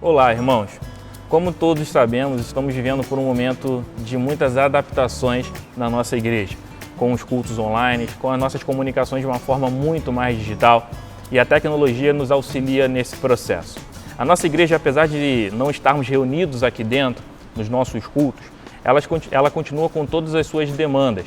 Olá, irmãos! Como todos sabemos, estamos vivendo por um momento de muitas adaptações na nossa igreja, com os cultos online, com as nossas comunicações de uma forma muito mais digital, e a tecnologia nos auxilia nesse processo. A nossa igreja, apesar de não estarmos reunidos aqui dentro, nos nossos cultos, ela continua com todas as suas demandas,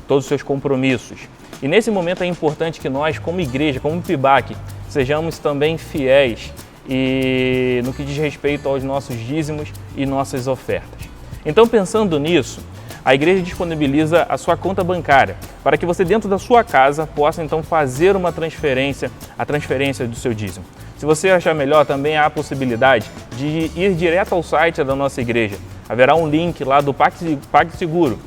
todos os seus compromissos. E nesse momento é importante que nós, como igreja, como PIBAC, sejamos também fiéis e no que diz respeito aos nossos dízimos e nossas ofertas. Então, pensando nisso, a igreja disponibiliza a sua conta bancária para que você, dentro da sua casa, possa então fazer uma transferência, a transferência do seu dízimo. Se você achar melhor, também há a possibilidade de ir direto ao site da nossa igreja. Haverá um link lá do PagSeguro,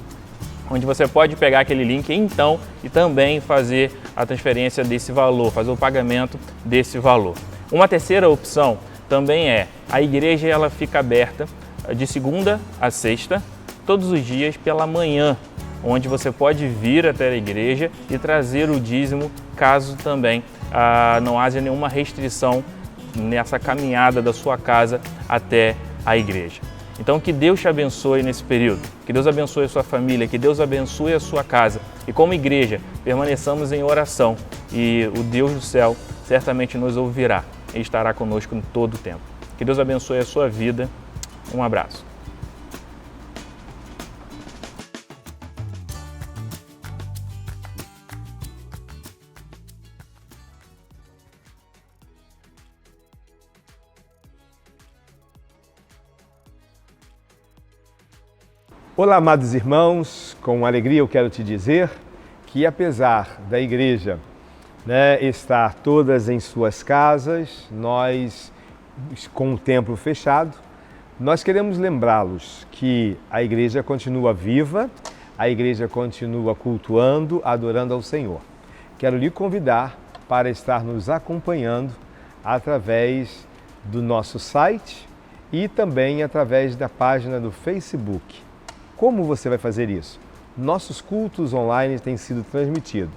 onde você pode pegar aquele link então e também fazer a transferência desse valor, fazer o pagamento desse valor. Uma terceira opção também é a igreja, ela fica aberta de segunda a sexta, todos os dias pela manhã, onde você pode vir até a igreja e trazer o dízimo, caso também não haja nenhuma restrição nessa caminhada da sua casa até a igreja. Então, que Deus te abençoe nesse período, que Deus abençoe a sua família, que Deus abençoe a sua casa. E como igreja, permaneçamos em oração e o Deus do céu certamente nos ouvirá e estará conosco em todo o tempo. Que Deus abençoe a sua vida. Um abraço. Olá, amados irmãos, com alegria eu quero te dizer que apesar da igreja estar todas em suas casas, nós com o templo fechado, nós queremos lembrá-los que a igreja continua viva, a igreja continua cultuando, adorando ao Senhor. Quero lhe convidar para estar nos acompanhando através do nosso site e também através da página do Facebook. Como você vai fazer isso? Nossos cultos online têm sido transmitidos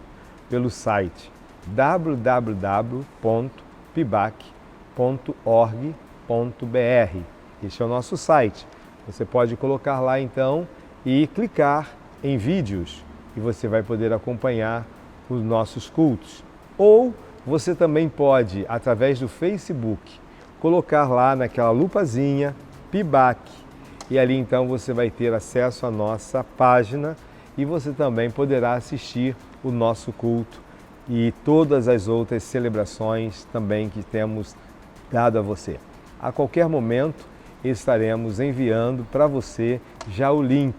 pelo site www.pibac.org.br. Este é o nosso site. Você pode colocar lá então e clicar em vídeos e você vai poder acompanhar os nossos cultos. Ou você também pode, através do Facebook, colocar lá naquela lupazinha Pibac. E ali então você vai ter acesso à nossa página e você também poderá assistir o nosso culto e todas as outras celebrações também que temos dado a você. A qualquer momento estaremos enviando para você já o link,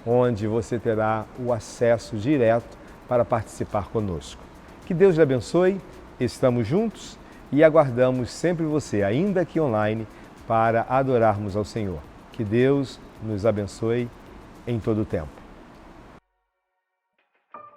onde você terá o acesso direto para participar conosco. Que Deus lhe abençoe, estamos juntos e aguardamos sempre você, ainda aqui online, para adorarmos ao Senhor. Que Deus nos abençoe em todo o tempo.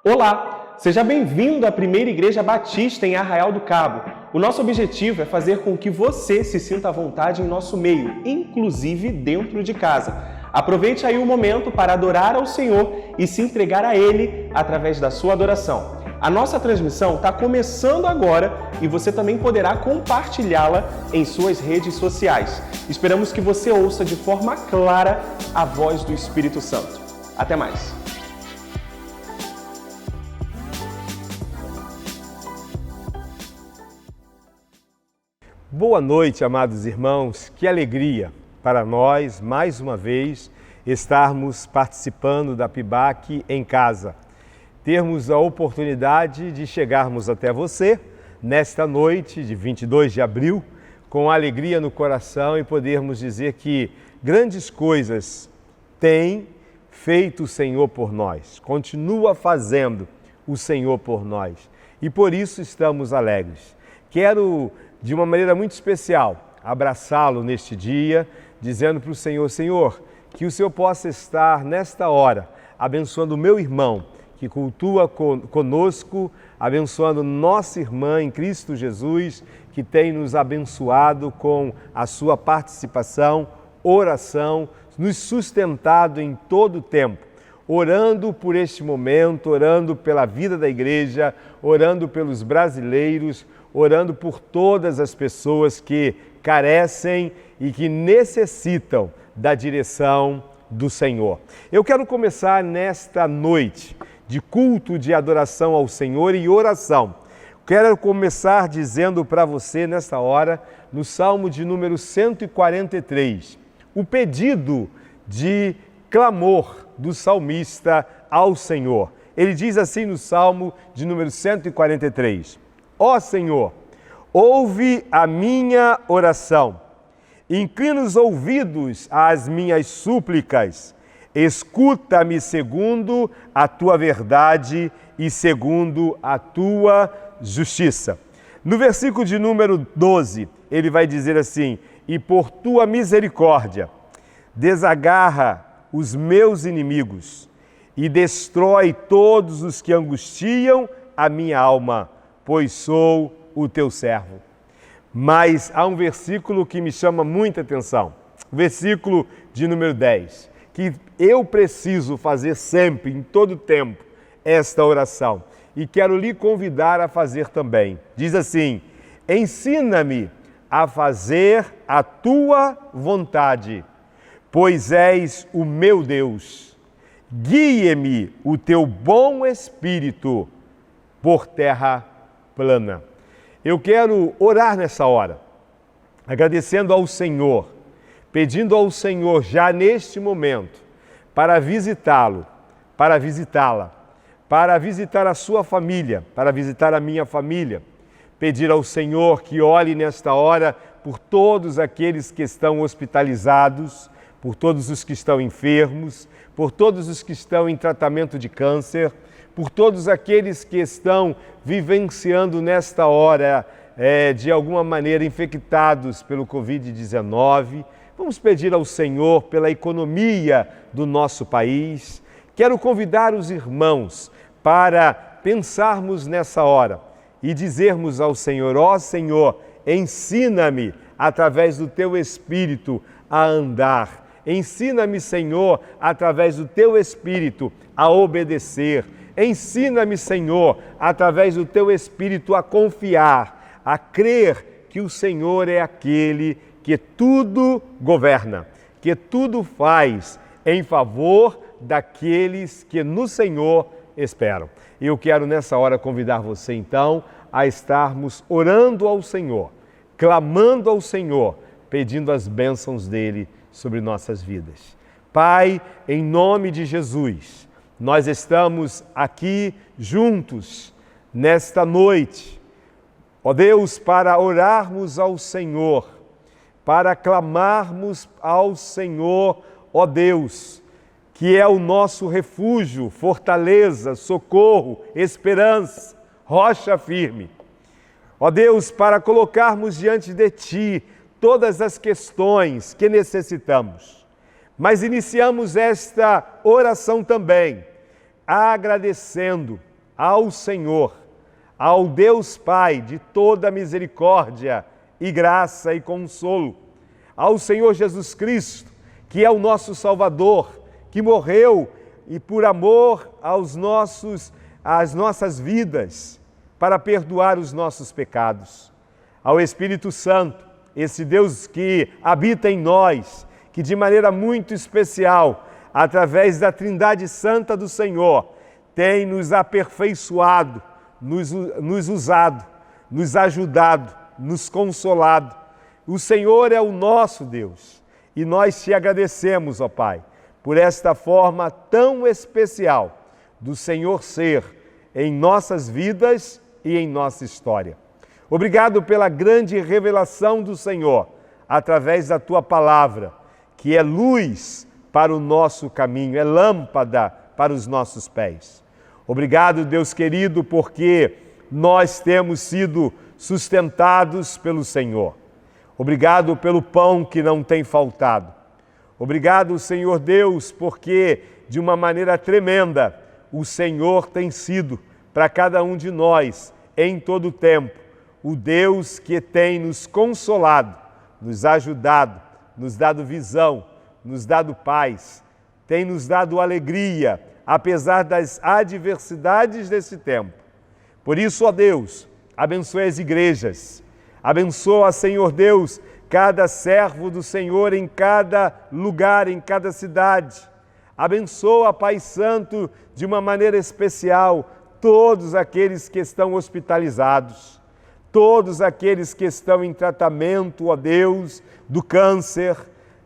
Olá! Seja bem-vindo à primeira Igreja Batista em Arraial do Cabo. O nosso objetivo é fazer com que você se sinta à vontade em nosso meio, inclusive dentro de casa. Aproveite aí o momento para adorar ao Senhor e se entregar a Ele através da sua adoração. A nossa transmissão está começando agora e você também poderá compartilhá-la em suas redes sociais. Esperamos que você ouça de forma clara a voz do Espírito Santo. Até mais! Boa noite, amados irmãos. Que alegria para nós, mais uma vez, estarmos participando da PIBAC em casa. Termos a oportunidade de chegarmos até você nesta noite de 22 de abril, com alegria no coração e podermos dizer que grandes coisas tem feito o Senhor por nós, continua fazendo o Senhor por nós e por isso estamos alegres. Quero, de uma maneira muito especial, abraçá-lo neste dia, dizendo para o Senhor, Senhor, que o Senhor possa estar nesta hora abençoando o meu irmão, que cultua conosco, abençoando nossa irmã em Cristo Jesus, que tem nos abençoado com a sua participação, oração, nos sustentado em todo o tempo, orando por este momento, orando pela vida da igreja, orando pelos brasileiros, orando por todas as pessoas que carecem e que necessitam da direção do Senhor. Eu quero começar nesta noite de culto de adoração ao Senhor e oração. Quero começar dizendo para você nesta hora, no Salmo de número 143, o pedido de clamor do salmista ao Senhor. Ele diz assim no Salmo de número 143, Ó Senhor, ouve a minha oração, inclina os ouvidos às minhas súplicas, escuta-me segundo a tua verdade e segundo a tua justiça. No versículo de número 12, ele vai dizer assim, e por tua misericórdia, desagarra os meus inimigos e destrói todos os que angustiam a minha alma, pois sou o teu servo. Mas há um versículo que me chama muita atenção, o versículo de número 10, que eu preciso fazer sempre, em todo tempo, esta oração. E quero lhe convidar a fazer também. Diz assim, ensina-me a fazer a tua vontade, pois és o meu Deus. Guie-me o teu bom espírito por terra plana. Eu quero orar nessa hora, agradecendo ao Senhor, pedindo ao Senhor já neste momento, para visitá-lo, para visitá-la, para visitar a sua família, para visitar a minha família, pedir ao Senhor que olhe nesta hora por todos aqueles que estão hospitalizados, por todos os que estão enfermos, por todos os que estão em tratamento de câncer, por todos aqueles que estão vivenciando nesta hora, de alguma maneira, infectados pelo Covid-19. Vamos pedir ao Senhor pela economia do nosso país. Quero convidar os irmãos para pensarmos nessa hora e dizermos ao Senhor, ó Senhor, ensina-me através do teu Espírito a andar. Ensina-me, Senhor, através do teu Espírito a obedecer. Ensina-me, Senhor, através do teu Espírito a confiar, a crer que o Senhor é aquele que tudo governa, que tudo faz em favor daqueles que no Senhor esperam. E eu quero nessa hora convidar você então a estarmos orando ao Senhor, clamando ao Senhor, pedindo as bênçãos dele sobre nossas vidas. Pai, em nome de Jesus, nós estamos aqui juntos nesta noite, ó Deus, para orarmos ao Senhor, para clamarmos ao Senhor, ó Deus, que é o nosso refúgio, fortaleza, socorro, esperança, rocha firme. Ó Deus, para colocarmos diante de Ti todas as questões que necessitamos. Mas iniciamos esta oração também, agradecendo ao Senhor, ao Deus Pai de toda misericórdia e graça e consolo, ao Senhor Jesus Cristo, que é o nosso Salvador, que morreu e por amor às nossas vidas, para perdoar os nossos pecados. Ao Espírito Santo, esse Deus que habita em nós, que de maneira muito especial, através da Trindade Santa do Senhor, tem nos aperfeiçoado, nos usado, nos ajudado, nos consolado. O Senhor é o nosso Deus e nós te agradecemos, ó Pai, por esta forma tão especial do Senhor ser em nossas vidas e em nossa história. Obrigado pela grande revelação do Senhor, através da Tua palavra, que é luz para o nosso caminho, é lâmpada para os nossos pés. Obrigado, Deus querido, porque nós temos sido sustentados pelo Senhor. Obrigado pelo pão que não tem faltado. Obrigado, Senhor Deus, porque de uma maneira tremenda o Senhor tem sido para cada um de nós, em todo o tempo, o Deus que tem nos consolado, nos ajudado, nos dado visão, nos dado paz, tem nos dado alegria, apesar das adversidades desse tempo. Por isso, ó Deus, abençoe as igrejas. Abençoa, Senhor Deus, cada servo do Senhor em cada lugar, em cada cidade. Abençoa, Pai Santo, de uma maneira especial, todos aqueles que estão hospitalizados, todos aqueles que estão em tratamento, ó Deus, do câncer,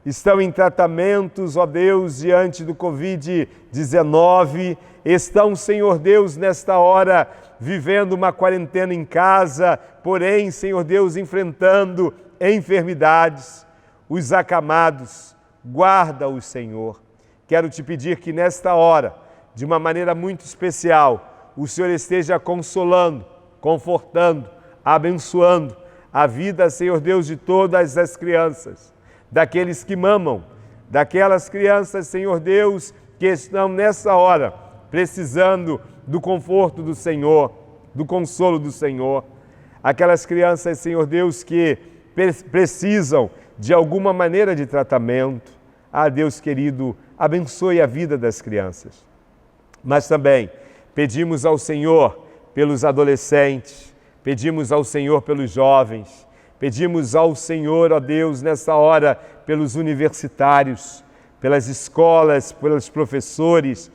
estão em tratamentos, ó Deus, diante do Covid-19, estão, Senhor Deus, nesta hora, vivendo uma quarentena em casa, porém, Senhor Deus, enfrentando enfermidades, os acamados, guarda-os, Senhor. Quero te pedir que nesta hora, de uma maneira muito especial, o Senhor esteja consolando, confortando, abençoando a vida, Senhor Deus, de todas as crianças, daqueles que mamam, daquelas crianças, Senhor Deus, que estão nessa hora precisando do conforto do Senhor, do consolo do Senhor. Aquelas crianças, Senhor Deus, que precisam de alguma maneira de tratamento. Ah, Deus querido, abençoe a vida das crianças. Mas também pedimos ao Senhor pelos adolescentes, pedimos ao Senhor pelos jovens, pedimos ao Senhor, ó Deus, nessa hora, pelos universitários, pelas escolas, pelos professores,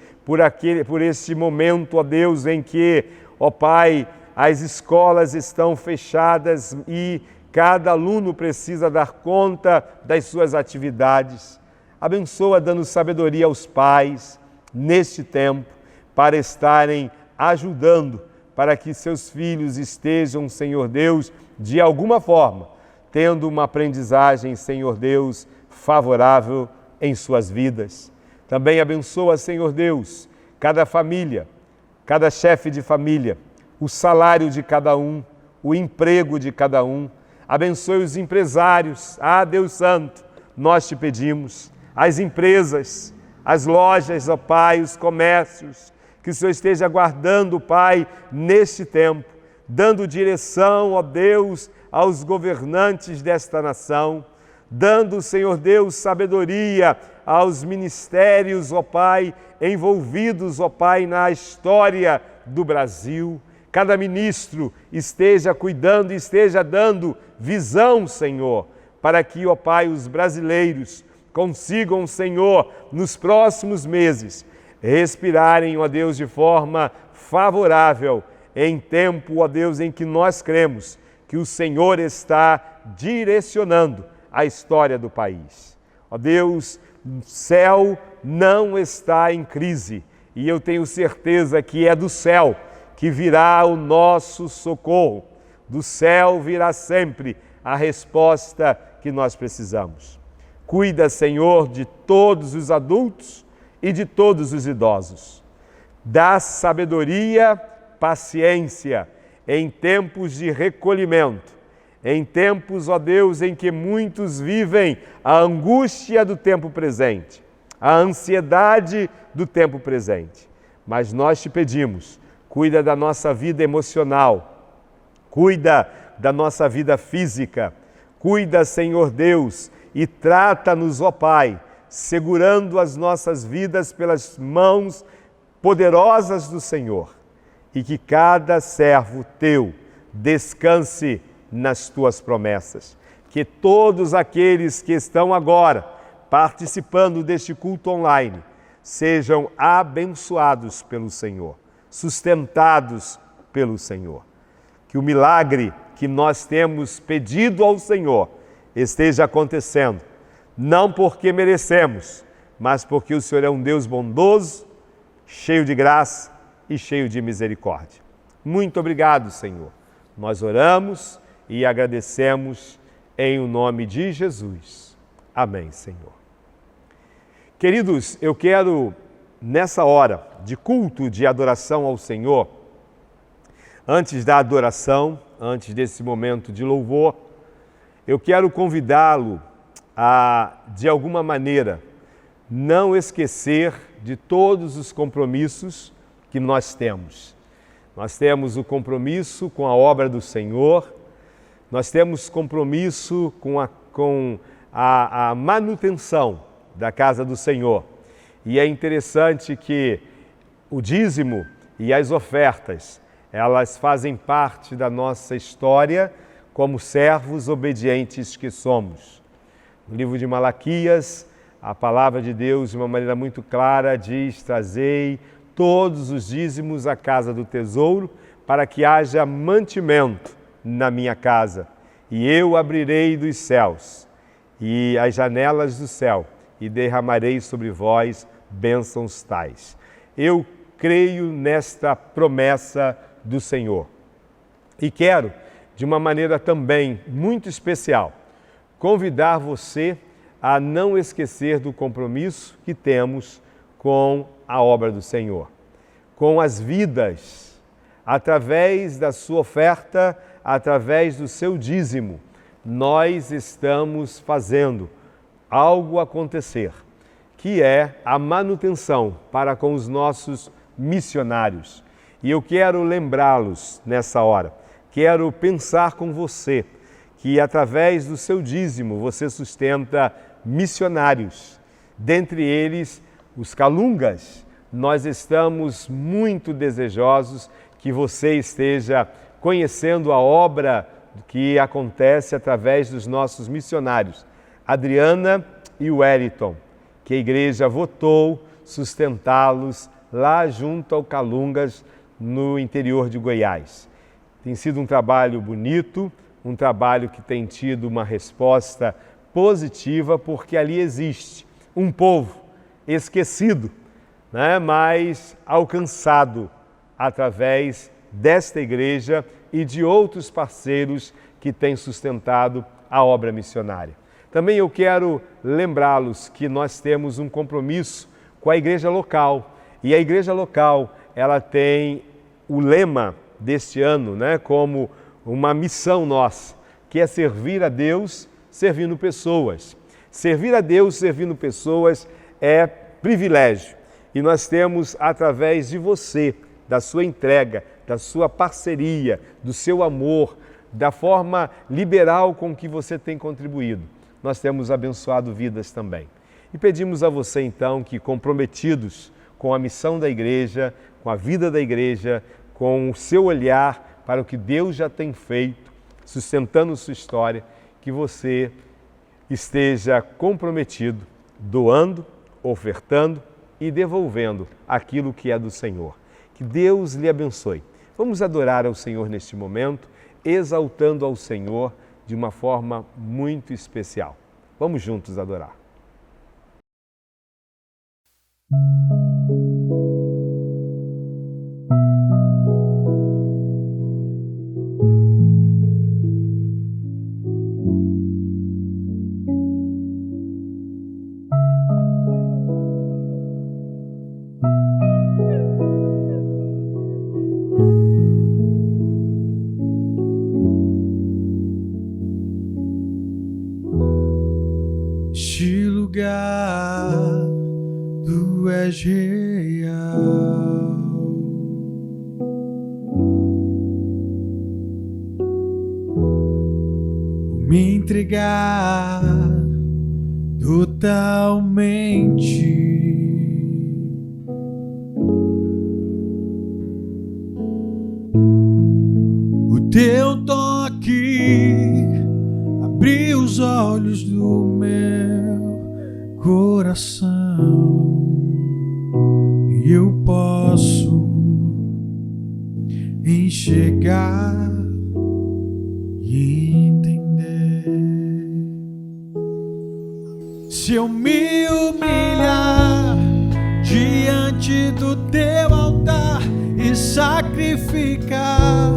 por este momento, ó Deus, em que, ó Pai, as escolas estão fechadas e cada aluno precisa dar conta das suas atividades. Abençoa dando sabedoria aos pais neste tempo para estarem ajudando para que seus filhos estejam, Senhor Deus, de alguma forma, tendo uma aprendizagem, Senhor Deus, favorável em suas vidas. Também abençoa, Senhor Deus, cada família, cada chefe de família, o salário de cada um, o emprego de cada um. Abençoe os empresários. Ah, Deus Santo, nós te pedimos, as empresas, as lojas, ó Pai, os comércios, que o Senhor esteja guardando, Pai, neste tempo, dando direção, ó Deus, aos governantes desta nação, dando, Senhor Deus, sabedoria aos ministérios, ó Pai, envolvidos, ó Pai, na história do Brasil. Cada ministro esteja cuidando e esteja dando visão, Senhor, para que, ó Pai, os brasileiros consigam, Senhor, nos próximos meses, respirarem, ó Deus, de forma favorável, em tempo, ó Deus, em que nós cremos que o Senhor está direcionando a história do país. Ó Deus, o céu não está em crise e eu tenho certeza que é do céu que virá o nosso socorro. Do céu virá sempre a resposta que nós precisamos. Cuida, Senhor, de todos os adultos e de todos os idosos. Dá sabedoria, paciência em tempos de recolhimento, em tempos, ó Deus, em que muitos vivem a angústia do tempo presente, a ansiedade do tempo presente. Mas nós te pedimos, cuida da nossa vida emocional, cuida da nossa vida física, cuida, Senhor Deus, e trata-nos, ó Pai, segurando as nossas vidas pelas mãos poderosas do Senhor, e que cada servo teu descanse nas tuas promessas. Que todos aqueles que estão agora participando deste culto online sejam abençoados pelo Senhor, sustentados pelo Senhor. Que o milagre que nós temos pedido ao Senhor esteja acontecendo, não porque merecemos, mas porque o Senhor é um Deus bondoso, cheio de graça e cheio de misericórdia. Muito obrigado, Senhor. Nós oramos e agradecemos em o nome de Jesus. Amém, Senhor. Queridos, eu quero, nessa hora de culto, de adoração ao Senhor, antes da adoração, antes desse momento de louvor, eu quero convidá-lo a, de alguma maneira, não esquecer de todos os compromissos que nós temos. Nós temos o compromisso com a obra do Senhor, nós temos compromisso com a manutenção da casa do Senhor. E é interessante que o dízimo e as ofertas, Elas fazem parte da nossa história como servos obedientes que somos. No livro de Malaquias, a palavra de Deus, de uma maneira muito clara, diz: trazei todos os dízimos à casa do tesouro, para que haja mantimento na minha casa. E eu abrirei dos céus e as janelas do céu, e derramarei sobre vós bênçãos tais. Eu creio nesta promessa do Senhor. E quero, de uma maneira também muito especial, convidar você a não esquecer do compromisso que temos com a obra do Senhor, com as vidas, através da sua oferta, através do seu dízimo. Nós estamos fazendo algo acontecer, que é a manutenção para com os nossos missionários. E eu quero lembrá-los nessa hora, quero pensar com você que através do seu dízimo você sustenta missionários, dentre eles os Calungas. Nós estamos muito desejosos que você esteja conhecendo a obra que acontece através dos nossos missionários, Adriana e Wellington, que a igreja votou sustentá-los lá junto ao Calungas, no interior de Goiás. Tem sido um trabalho bonito, um trabalho que tem tido uma resposta positiva, porque ali existe um povo esquecido, mas alcançado através desta igreja e de outros parceiros que têm sustentado a obra missionária. Também eu quero lembrá-los que nós temos um compromisso com a igreja local, e a igreja local ela tem o lema deste ano, como uma missão nossa, que é servir a Deus servindo pessoas. Servir a Deus servindo pessoas é privilégio, e nós temos, através de você, da sua entrega, da sua parceria, do seu amor, da forma liberal com que você tem contribuído, nós temos abençoado vidas também. E pedimos a você então que, comprometidos com a missão da igreja, com a vida da igreja, com o seu olhar para o que Deus já tem feito, sustentando sua história, que você esteja comprometido, doando, ofertando e devolvendo aquilo que é do Senhor. Que Deus lhe abençoe. Vamos adorar ao Senhor neste momento, exaltando ao Senhor de uma forma muito especial. Vamos juntos adorar. Este lugar tu és real, me entregar totalmente. O teu toque abriu os olhos do meu coração e eu posso enxergar e entender. Se eu me humilhar diante do teu altar e sacrificar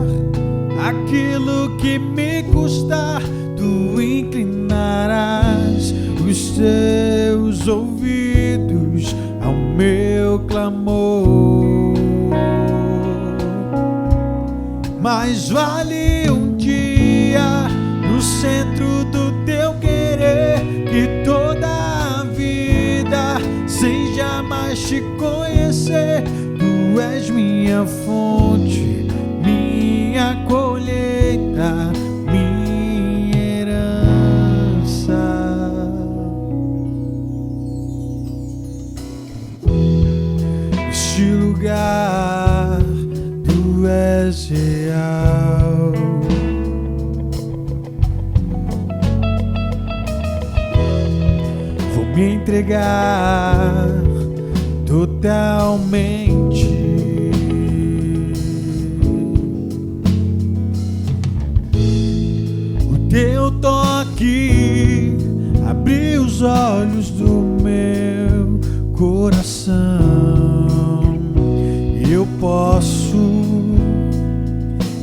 aquilo que me custar, tu inclinarás os teus ouvidos ao meu clamor. Mais vale um dia no centro do teu querer que toda a vida sem jamais te conhecer. Tu és minha fonte, minha colheita, minha herança. Este lugar tu tu és real. Vou me entregar totalmente. O teu toque abriu os olhos do meu coração. Eu posso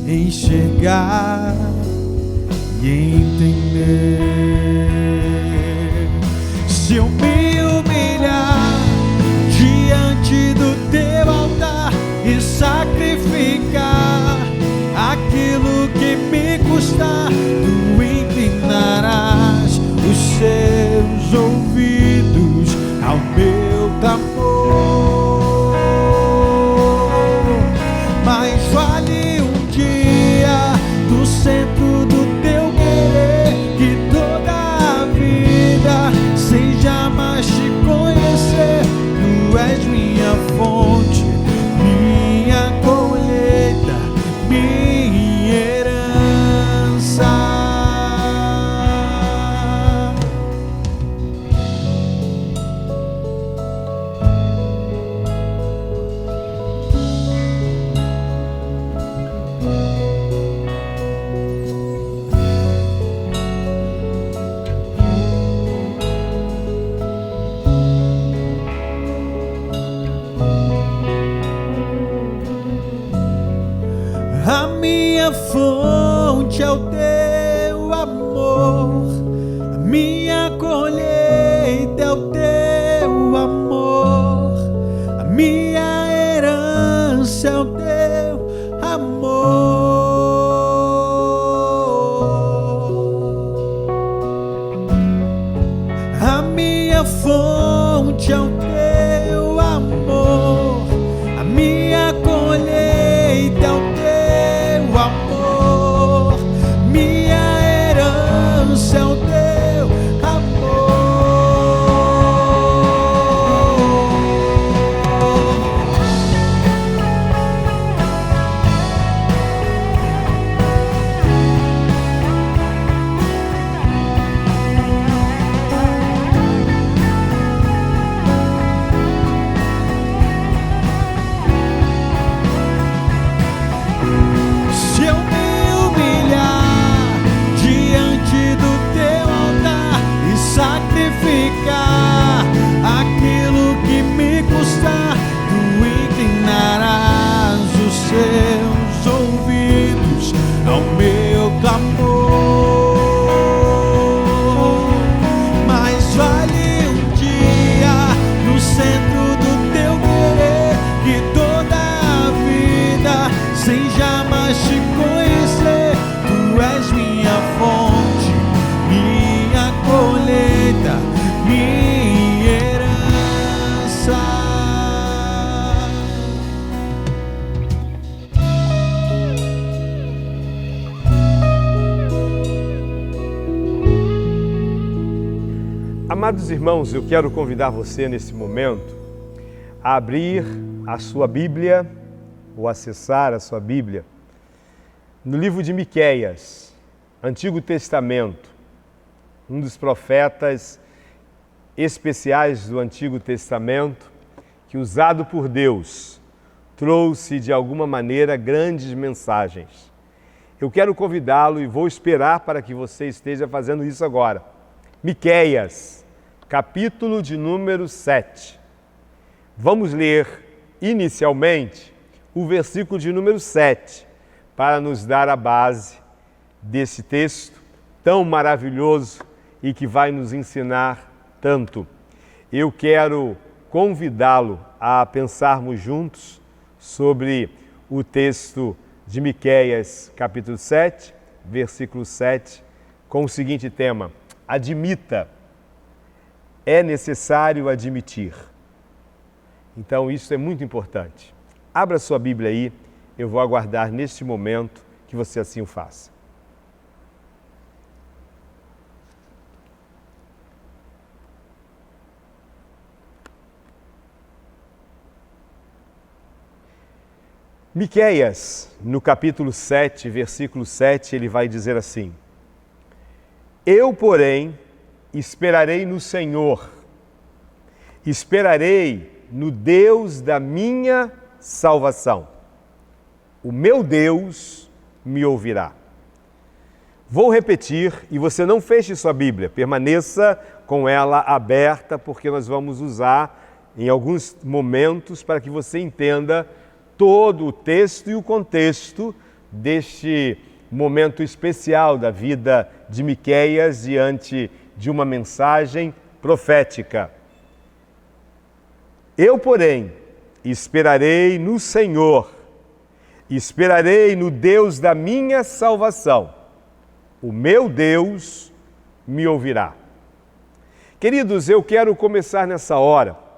enxergar e entender. Se eu me humilhar diante do teu altar e sacrificar aquilo que me custar, tu inclinarás os seus ouvidos ao meu clamor. Mais vale um dia no centro do teu querer que toda a vida sem jamais te conhecer. Tu és minha fonte, minha colheita, minha herança. A minha fonte é o teu amor, a minha colheita é o teu amor, a minha herança é o teu amor. A minha fonte é o teu amor, a minha colheita é o teu amor, minha herança é o teu amor. Se eu me humilhar diante do teu altar e sacrificar aquilo que me custar, tu inclinarás os seus ouvidos ao meu clamor. Mais vale um dia no centro do teu querer que toda a vida sem jamais te conhecer. Tu és minha fonte, minha colheita, minha herança. Amados irmãos, eu quero convidar você nesse momento a abrir a sua Bíblia ou acessar a sua Bíblia no livro de Miqueias, Antigo Testamento, um dos profetas especiais do Antigo Testamento que, usado por Deus, trouxe de alguma maneira grandes mensagens. Eu quero convidá-lo e vou esperar para que você esteja fazendo isso agora. Miqueias, capítulo de número 7. Vamos ler inicialmente o versículo de número 7, para nos dar a base desse texto tão maravilhoso e que vai nos ensinar tanto. Eu quero convidá-lo a pensarmos juntos sobre o texto de Miqueias, capítulo 7, versículo 7, com o seguinte tema: admita, é necessário admitir. Então, isso é muito importante. Abra sua Bíblia aí, eu vou aguardar neste momento que você assim o faça. Miqueias, no capítulo 7, versículo 7, ele vai dizer assim: Eu, porém, esperarei no Senhor, esperarei no Deus da minha salvação. O meu Deus me ouvirá. Vou repetir, e você não feche sua Bíblia, permaneça com ela aberta, porque nós vamos usar em alguns momentos para que você entenda todo o texto e o contexto deste momento especial da vida de Miqueias diante de uma mensagem profética. Eu, porém, esperarei no Senhor, esperarei no Deus da minha salvação. O meu Deus me ouvirá. Queridos, eu quero começar nessa hora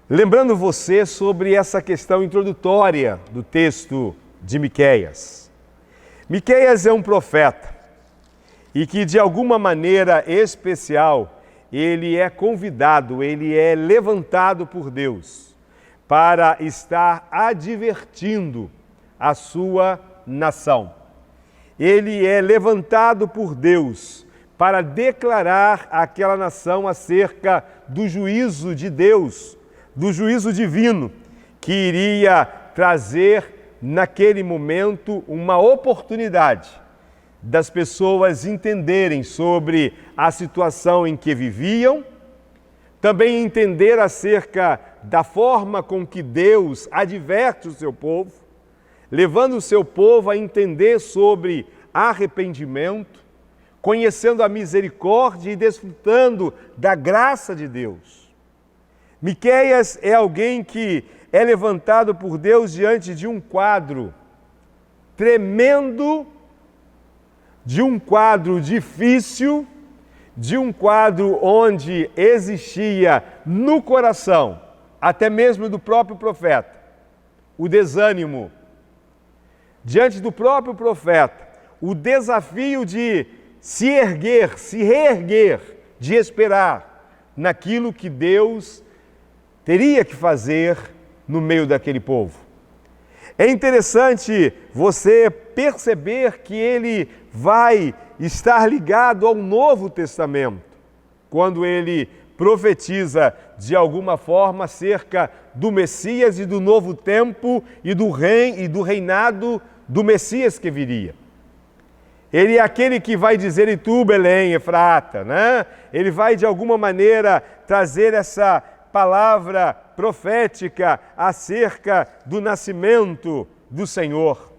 lembrando você sobre essa questão introdutória do texto de Miqueias. Miqueias é um profeta e que, de alguma maneira especial, ele é convidado, ele é levantado por Deus para estar advertindo a sua nação. Ele é levantado por Deus para declarar àquela nação acerca do juízo de Deus, do juízo divino, que iria trazer naquele momento uma oportunidade das pessoas entenderem sobre a situação em que viviam, também entender acerca da forma com que Deus adverte o seu povo, levando o seu povo a entender sobre arrependimento, conhecendo a misericórdia e desfrutando da graça de Deus. Miqueias é alguém que é levantado por Deus diante de um quadro tremendo, de um quadro difícil, de um quadro onde existia no coração, até mesmo do próprio profeta, o desânimo. Diante do próprio profeta, o desafio de se erguer, se reerguer, de esperar naquilo que Deus teria que fazer no meio daquele povo. É interessante você perceber que ele vai estar ligado ao Novo Testamento, quando ele profetiza de alguma forma acerca do Messias e do novo tempo e do reinado do Messias que viria. Ele é aquele que vai dizer: e tu, Belém, Efrata, né? Ele vai de alguma maneira trazer essa palavra profética acerca do nascimento do Senhor.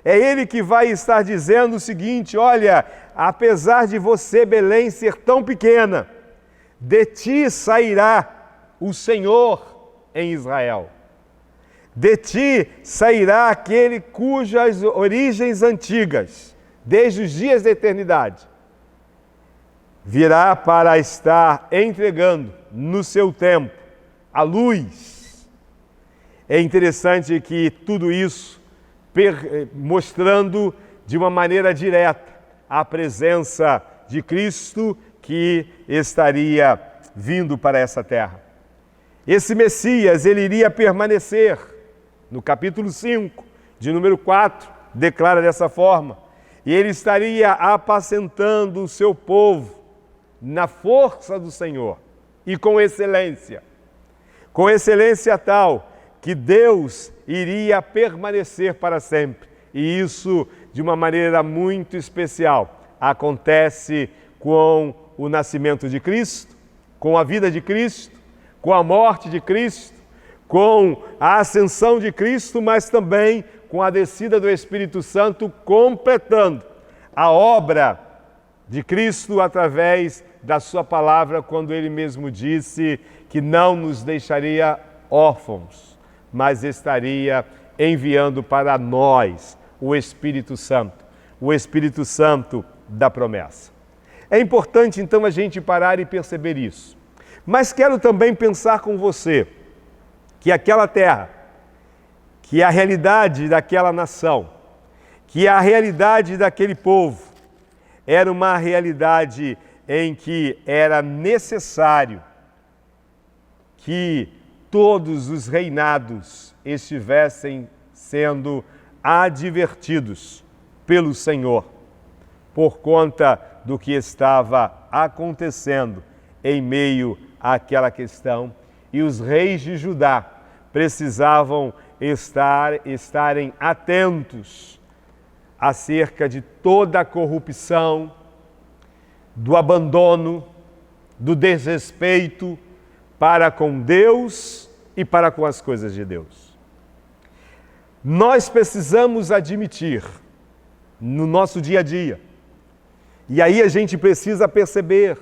É ele que vai estar dizendo o seguinte: olha, apesar de você, Belém, ser tão pequena, de ti sairá o Senhor em Israel. De ti sairá aquele cujas origens antigas, desde os dias da eternidade, virá para estar entregando no seu tempo a luz. É interessante que tudo isso mostrando de uma maneira direta a presença de Cristo que estaria vindo para essa terra. Esse Messias, ele iria permanecer. No capítulo 5, de número 4, declara dessa forma: e ele estaria apacentando o seu povo na força do Senhor e com excelência tal que Deus iria permanecer para sempre. E isso, de uma maneira muito especial, acontece com o nascimento de Cristo, com a vida de Cristo, com a morte de Cristo, com a ascensão de Cristo, mas também com a descida do Espírito Santo, completando a obra de Cristo através da sua palavra, quando ele mesmo disse que não nos deixaria órfãos, mas estaria enviando para nós o Espírito Santo da promessa. É importante então a gente parar e perceber isso. Mas quero também pensar com você que aquela terra, que a realidade daquela nação, que a realidade daquele povo, era uma realidade em que era necessário que todos os reinados estivessem sendo advertidos pelo Senhor por conta do que estava acontecendo em meio àquela questão. E os reis de Judá precisavam estarem atentos acerca de toda a corrupção, do abandono, do desrespeito para com Deus e para com as coisas de Deus. Nós precisamos admitir no nosso dia a dia, e aí a gente precisa perceber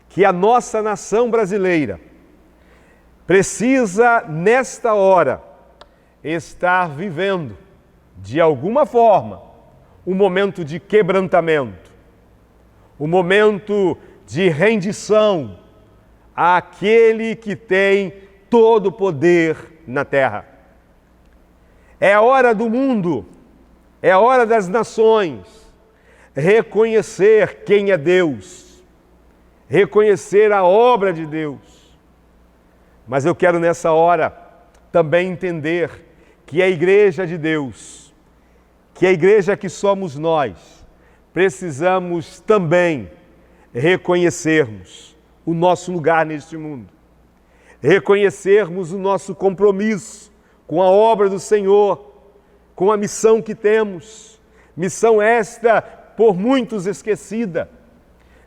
que a nossa nação brasileira precisa, nesta hora, estar vivendo, de alguma forma, um momento de quebrantamento, um momento de rendição àquele que tem todo o poder na terra. É a hora do mundo, é a hora das nações reconhecer quem é Deus, reconhecer a obra de Deus. Mas eu quero nessa hora também entender que a igreja de Deus, que a igreja que somos nós, precisamos também reconhecermos o nosso lugar neste mundo, reconhecermos o nosso compromisso com a obra do Senhor, com a missão que temos, missão esta por muitos esquecida,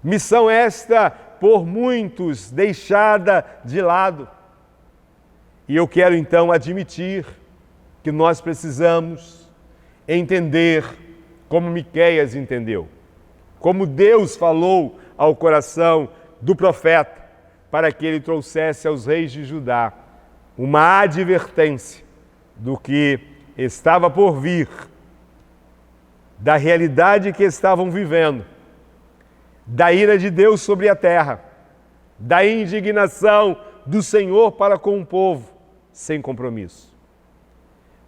missão esta por muitos deixada de lado. E eu quero então admitir que nós precisamos entender como Miqueias entendeu, como Deus falou ao coração do profeta, para que ele trouxesse aos reis de Judá uma advertência do que estava por vir, da realidade que estavam vivendo, da ira de Deus sobre a terra, da indignação do Senhor para com o povo sem compromisso.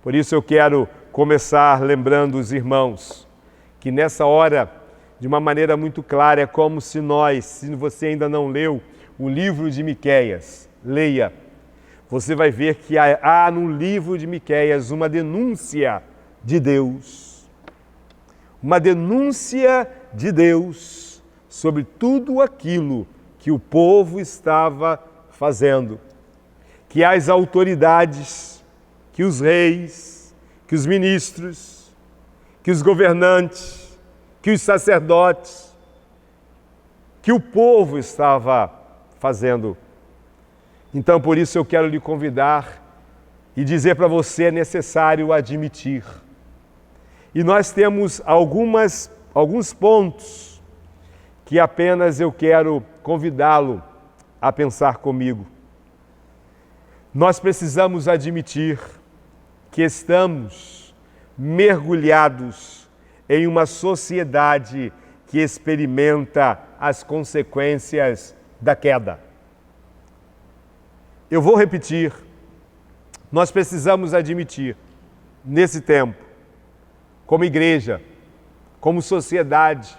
Por isso eu quero começar lembrando os irmãos que nessa hora, de uma maneira muito clara, é como se você ainda não leu o livro de Miqueias, leia. Você vai ver que há no livro de Miqueias uma denúncia de Deus. Uma denúncia de Deus sobre tudo aquilo que o povo estava fazendo. Que as autoridades, que os reis, que os ministros, que os governantes, que os sacerdotes, que o povo estava fazendo. Então, por isso eu quero lhe convidar e dizer para você, é necessário admitir. E nós temos alguns pontos que apenas eu quero convidá-lo a pensar comigo. Nós precisamos admitir que estamos mergulhados em uma sociedade que experimenta as consequências da queda. Eu vou repetir, nós precisamos admitir, nesse tempo, como igreja, como sociedade,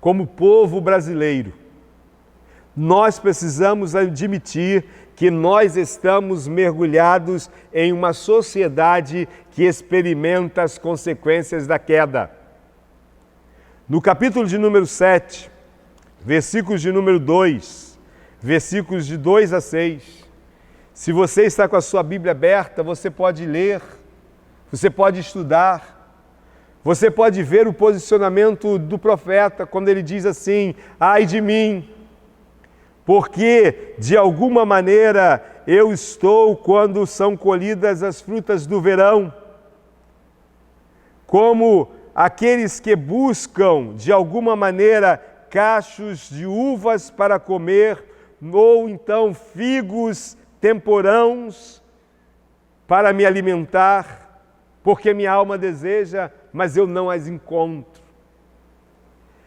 como povo brasileiro, nós precisamos admitir que nós estamos mergulhados em uma sociedade que experimenta as consequências da queda. No capítulo de número 7, versículos de número 2, versículos de 2 a 6, se você está com a sua Bíblia aberta, você pode ler, você pode estudar, você pode ver o posicionamento do profeta quando ele diz assim: ai de mim, porque de alguma maneira eu estou quando são colhidas as frutas do verão, como aqueles que buscam de alguma maneira cachos de uvas para comer, ou então figos temporãos para me alimentar, porque minha alma deseja, mas eu não as encontro.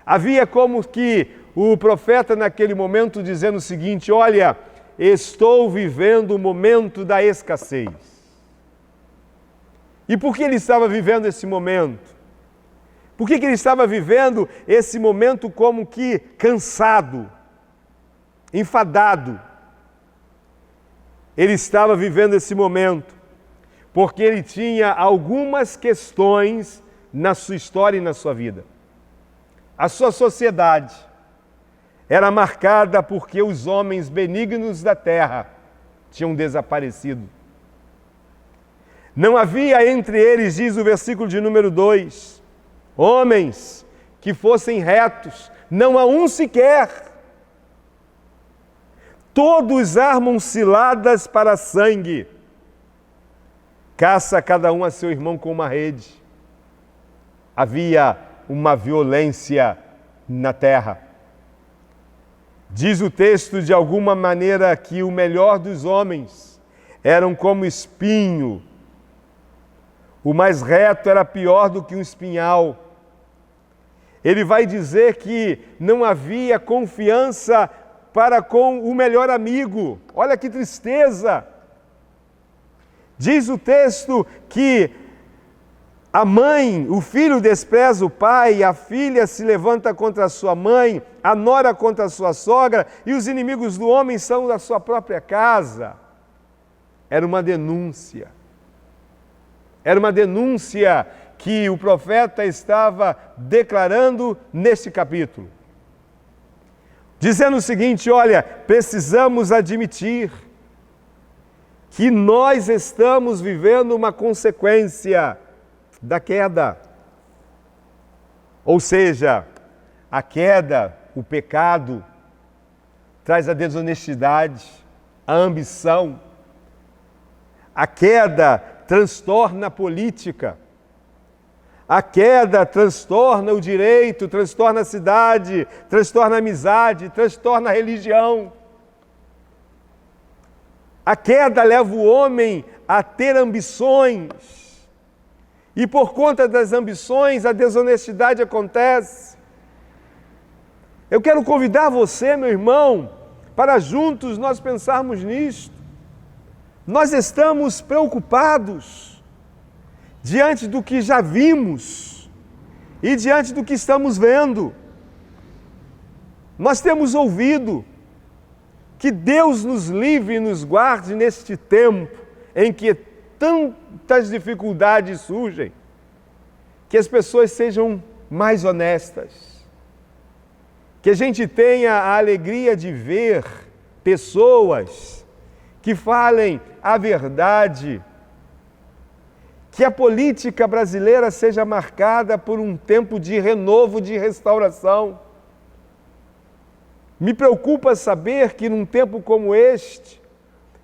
Havia como que o profeta naquele momento dizendo o seguinte: olha, estou vivendo o momento da escassez. E por que ele estava vivendo esse momento? Por que ele estava vivendo esse momento como que cansado, enfadado? Ele estava vivendo esse momento porque ele tinha algumas questões na sua história e na sua vida. A sua sociedade era marcada porque os homens benignos da terra tinham desaparecido. Não havia entre eles, diz o versículo de número 2, homens que fossem retos, não há um sequer. Todos armam ciladas para sangue. Caça cada um a seu irmão com uma rede. Havia uma violência na terra. Diz o texto de alguma maneira que o melhor dos homens eram como espinho. O mais reto era pior do que um espinhal. Ele vai dizer que não havia confiança para com o melhor amigo. Olha que tristeza! Diz o texto que a mãe, o filho despreza o pai, a filha se levanta contra a sua mãe, a nora contra a sua sogra, e os inimigos do homem são da sua própria casa. Era uma denúncia. Era uma denúncia que o profeta estava declarando neste capítulo. Dizendo o seguinte: olha, precisamos admitir que nós estamos vivendo uma consequência da queda. Ou seja, a queda, o pecado, traz a desonestidade, a ambição. A queda transtorna a política. A queda transtorna o direito, transtorna a cidade, transtorna a amizade, transtorna a religião. A queda leva o homem a ter ambições. E por conta das ambições, a desonestidade acontece. Eu quero convidar você, meu irmão, para juntos nós pensarmos nisto. Nós estamos preocupados diante do que já vimos e diante do que estamos vendo. Nós temos ouvido. Que Deus nos livre e nos guarde neste tempo em que tantas dificuldades surgem, que as pessoas sejam mais honestas, que a gente tenha a alegria de ver pessoas que falem a verdade, que a política brasileira seja marcada por um tempo de renovo, de restauração. Me preocupa saber que num tempo como este,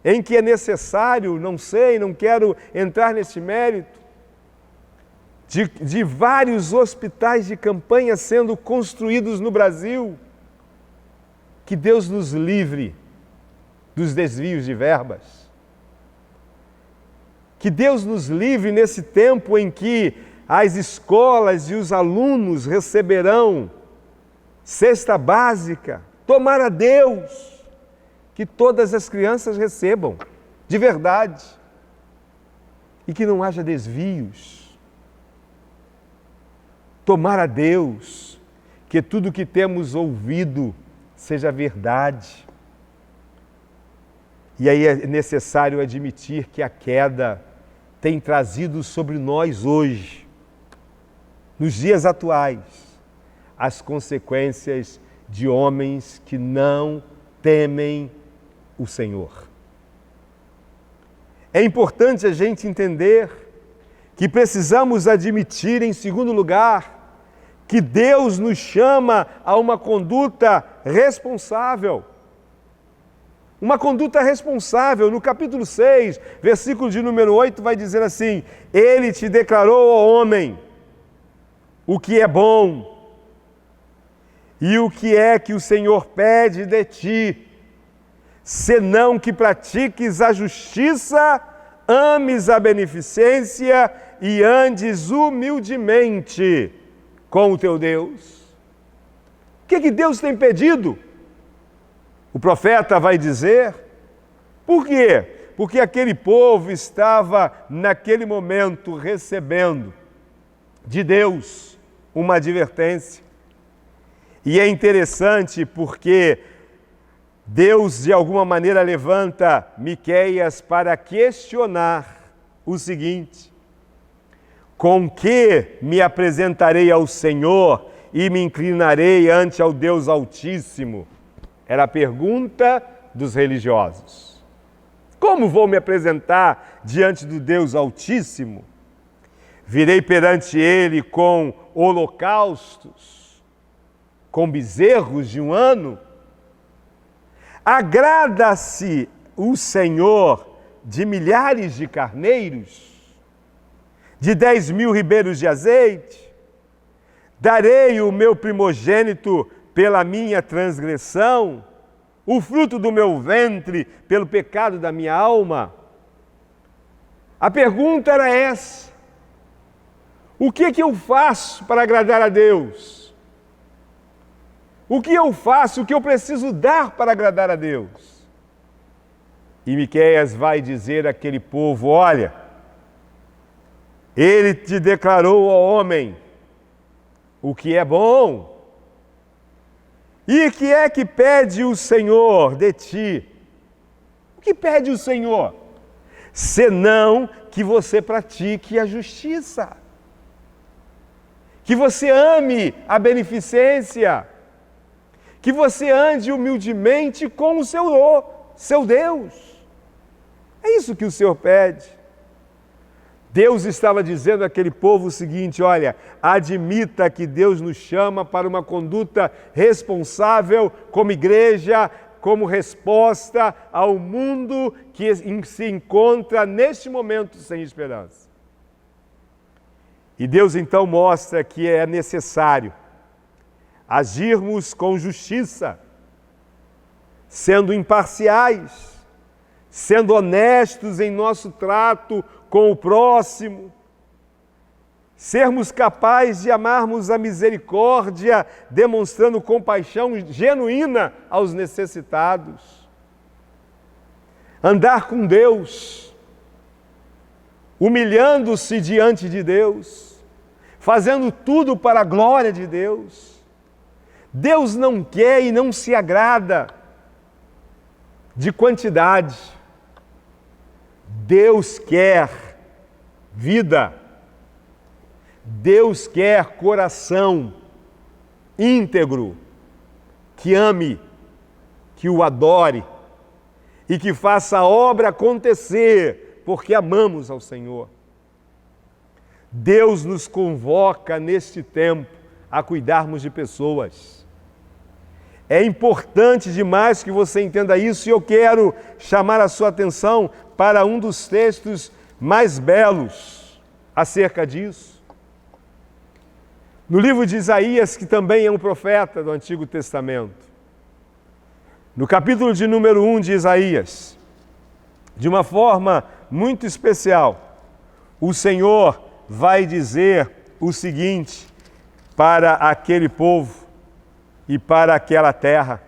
em que é necessário, não quero entrar nesse mérito, de vários hospitais de campanha sendo construídos no Brasil, que Deus nos livre dos desvios de verbas. Que Deus nos livre nesse tempo em que as escolas e os alunos receberão cesta básica. Tomara a Deus que todas as crianças recebam, de verdade, e que não haja desvios. Tomara a Deus que tudo que temos ouvido seja verdade. E aí é necessário admitir que a queda tem trazido sobre nós hoje, nos dias atuais, as consequências de homens que não temem o Senhor. É importante a gente entender que precisamos admitir, em segundo lugar, que Deus nos chama a uma conduta responsável. Uma conduta responsável. No capítulo 6, versículo de número 8, vai dizer assim: Ele te declarou, ó homem, o que é bom e o que é que o Senhor pede de ti, senão que pratiques a justiça, ames a beneficência e andes humildemente com o teu Deus. O que Deus tem pedido? O profeta vai dizer. Por quê? Porque aquele povo estava, naquele momento, recebendo de Deus uma advertência. E é interessante porque Deus, de alguma maneira, levanta Miqueias para questionar o seguinte: com que me apresentarei ao Senhor e me inclinarei ante ao Deus Altíssimo? Era a pergunta dos religiosos. Como vou me apresentar diante do Deus Altíssimo? Virei perante Ele com holocaustos, com bezerros de um ano? Agrada-se o Senhor de milhares de carneiros? De 10.000 ribeiros de azeite? Darei o meu primogênito pela minha transgressão, o fruto do meu ventre pelo pecado da minha alma? A pergunta era essa: o que eu faço para agradar a Deus? O que eu faço, o que eu preciso dar para agradar a Deus? E Miqueias vai dizer àquele povo: olha, Ele te declarou, ó homem, o que é bom. E que é que pede o Senhor de ti? O que pede o Senhor? Senão que você pratique a justiça, que você ame a beneficência, que você ande humildemente com o seu Deus. É isso que o Senhor pede. Deus estava dizendo àquele povo o seguinte: olha, admita que Deus nos chama para uma conduta responsável como igreja, como resposta ao mundo que se encontra neste momento sem esperança. E Deus então mostra que é necessário agirmos com justiça, sendo imparciais, sendo honestos em nosso trato com o próximo, sermos capazes de amarmos a misericórdia, demonstrando compaixão genuína aos necessitados, andar com Deus, humilhando-se diante de Deus, fazendo tudo para a glória de Deus. Deus não quer e não se agrada de quantidade. Deus quer vida. Deus quer coração íntegro, que ame, que o adore e que faça a obra acontecer, porque amamos ao Senhor. Deus nos convoca neste tempo a cuidarmos de pessoas. É importante demais que você entenda isso, e eu quero chamar a sua atenção para um dos textos mais belos acerca disso. No livro de Isaías, que também é um profeta do Antigo Testamento, no capítulo de número 1 de Isaías, de uma forma muito especial, o Senhor vai dizer o seguinte para aquele povo e para aquela terra.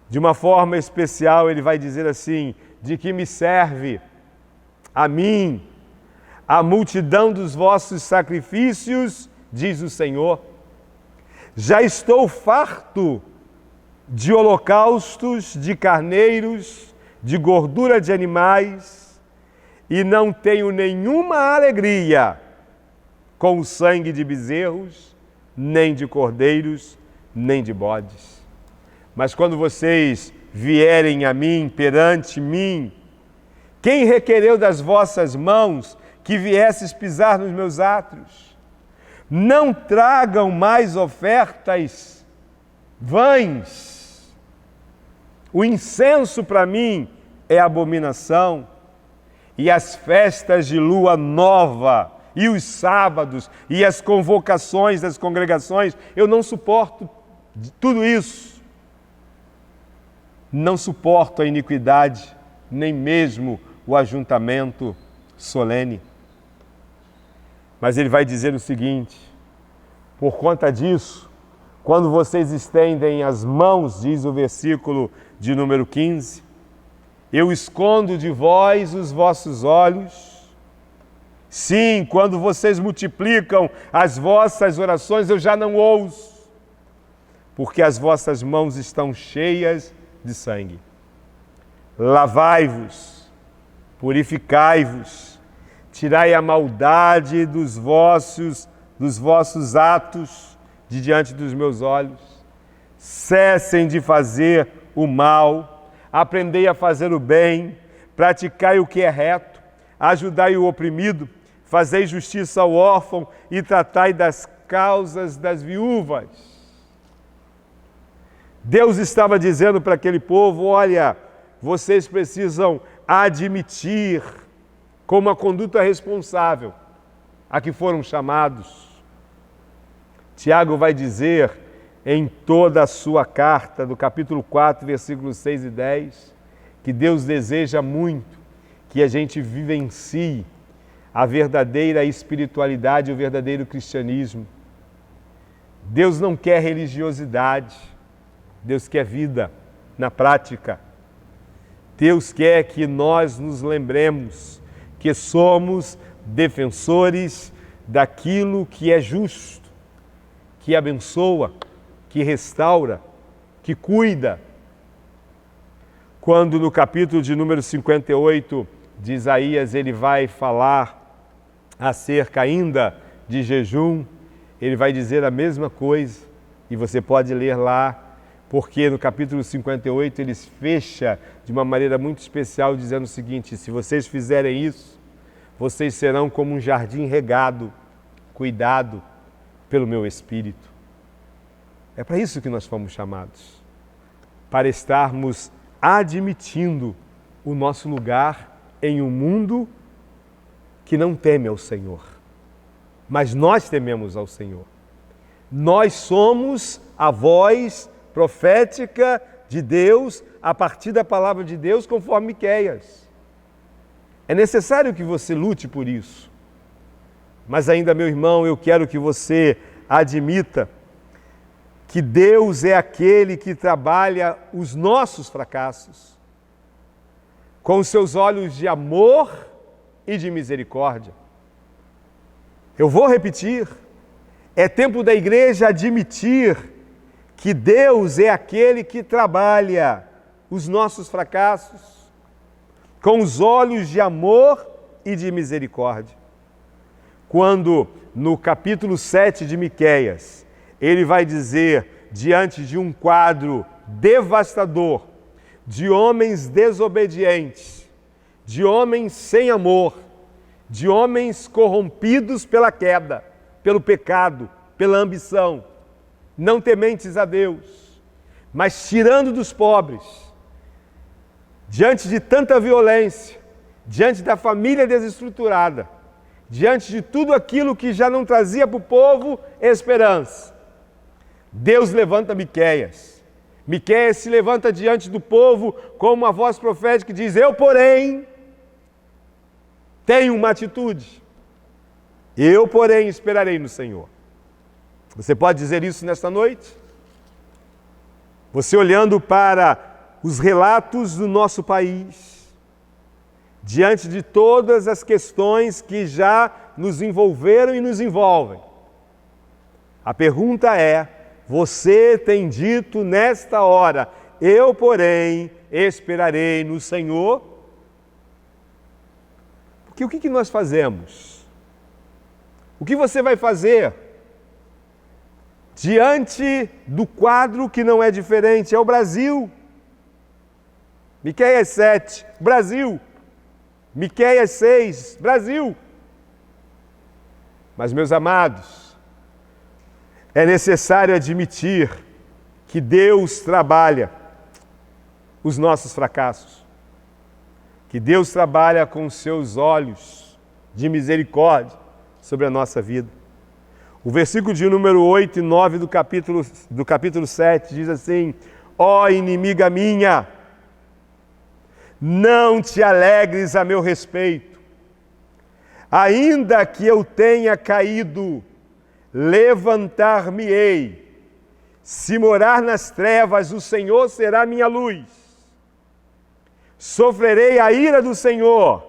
De uma forma especial, ele vai dizer assim: de que me serve a mim a multidão dos vossos sacrifícios, diz o Senhor. Já estou farto de holocaustos, de carneiros, de gordura de animais, e não tenho nenhuma alegria com o sangue de bezerros, nem de cordeiros, nem de bodes. Mas quando vocês vierem a mim, perante mim, quem requereu das vossas mãos que viesses pisar nos meus átrios? Não tragam mais ofertas vãs. O incenso para mim é abominação, e as festas de lua nova, e os sábados, e as convocações das congregações, eu não suporto tudo isso. Não suporto a iniquidade, nem mesmo o ajuntamento solene. Mas ele vai dizer o seguinte: por conta disso, quando vocês estendem as mãos, diz o versículo de número 15, eu escondo de vós os vossos olhos. Sim, quando vocês multiplicam as vossas orações, eu já não ouço, porque as vossas mãos estão cheias de sangue. Lavai-vos, purificai-vos, tirai a maldade dos vossos atos de diante dos meus olhos. Cessem de fazer o mal, aprendei a fazer o bem, praticai o que é reto, ajudai o oprimido, fazei justiça ao órfão e tratai das causas das viúvas. Deus estava dizendo para aquele povo, olha, vocês precisam admitir como uma conduta responsável a que foram chamados. Tiago vai dizer em toda a sua carta, do capítulo 4, versículos 6 e 10, que Deus deseja muito que a gente vivencie a verdadeira espiritualidade, o verdadeiro cristianismo. Deus não quer religiosidade, Deus quer vida na prática. Deus quer que nós nos lembremos que somos defensores daquilo que é justo, que abençoa, que restaura, que cuida. Quando no capítulo de número 58 de Isaías ele vai falar acerca ainda de jejum, ele vai dizer a mesma coisa, e você pode ler lá, porque no capítulo 58 ele fecha de uma maneira muito especial dizendo o seguinte: se vocês fizerem isso, vocês serão como um jardim regado, cuidado pelo meu Espírito. É para isso que nós fomos chamados, para estarmos admitindo o nosso lugar em um mundo que não teme ao Senhor, mas nós tememos ao Senhor. Nós somos a voz profética de Deus a partir da palavra de Deus, conforme Miqueias. É necessário que você lute por isso. Mas ainda, meu irmão, eu quero que você admita que Deus é aquele que trabalha os nossos fracassos com os seus olhos de amor e de misericórdia. Eu vou repetir, é tempo da igreja admitir que Deus é aquele que trabalha os nossos fracassos com os olhos de amor e de misericórdia. Quando no capítulo 7 de Miqueias, ele vai dizer, diante de um quadro devastador, de homens desobedientes, de homens sem amor, de homens corrompidos pela queda, pelo pecado, pela ambição, não tementes a Deus, mas tirando dos pobres, diante de tanta violência, diante da família desestruturada, diante de tudo aquilo que já não trazia para o povo esperança, Deus levanta Miqueias. Miqueias se levanta diante do povo com uma voz profética que diz: eu, porém, tenho uma atitude. Eu, porém, esperarei no Senhor. Você pode dizer isso nesta noite? Você olhando para os relatos do nosso país, diante de todas as questões que já nos envolveram e nos envolvem, a pergunta é: você tem dito nesta hora, eu, porém, esperarei no Senhor? Porque o que nós fazemos? O que você vai fazer diante do quadro que não é diferente? É o Brasil. Miqueias 7, Brasil. Miqueias 6, Brasil. Mas, meus amados, é necessário admitir que Deus trabalha os nossos fracassos, que Deus trabalha com os seus olhos de misericórdia sobre a nossa vida. O versículo de número 8 e 9 do capítulo 7 diz assim: ó inimiga minha, não te alegres a meu respeito, ainda que eu tenha caído, levantar-me-ei. Se morar nas trevas, o Senhor será minha luz. Sofrerei a ira do Senhor,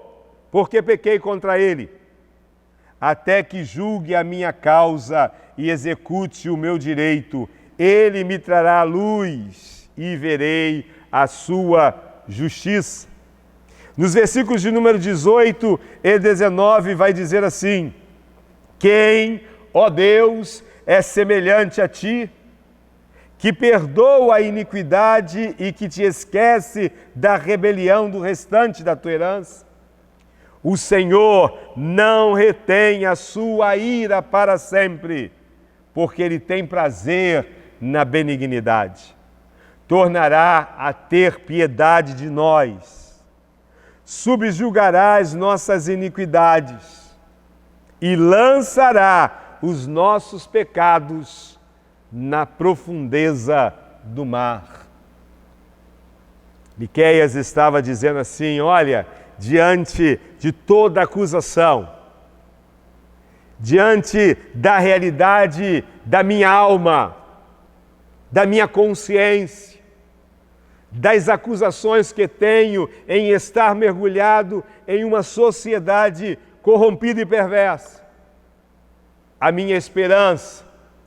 porque pequei contra Ele, até que julgue a minha causa e execute o meu direito. Ele me trará luz e verei a sua justiça. Nos versículos de número 18 e 19 vai dizer assim: quem, ó Deus, é semelhante a ti, que perdoa a iniquidade e que te esquece da rebelião do restante da tua herança? O Senhor não retém a sua ira para sempre, porque Ele tem prazer na benignidade. Tornará a ter piedade de nós, subjugará as nossas iniquidades e lançará os nossos pecados na profundeza do mar. Miqueias estava dizendo assim: olha, diante de toda acusação, diante da realidade da minha alma, da minha consciência, das acusações que tenho em estar mergulhado em uma sociedade corrompida e perversa, a minha esperança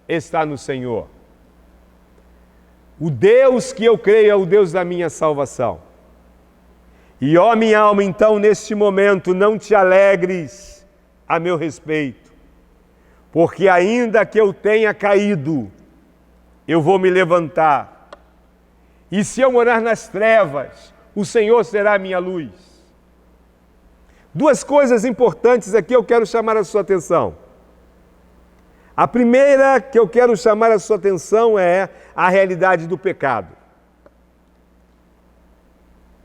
está no Senhor. O Deus que eu creio é o Deus da minha salvação. E ó minha alma, então, neste momento, não te alegres a meu respeito, porque ainda que eu tenha caído, eu vou me levantar. E se eu morar nas trevas, o Senhor será a minha luz. Duas coisas importantes aqui eu quero chamar a sua atenção. A primeira que eu quero chamar a sua atenção é a realidade do pecado.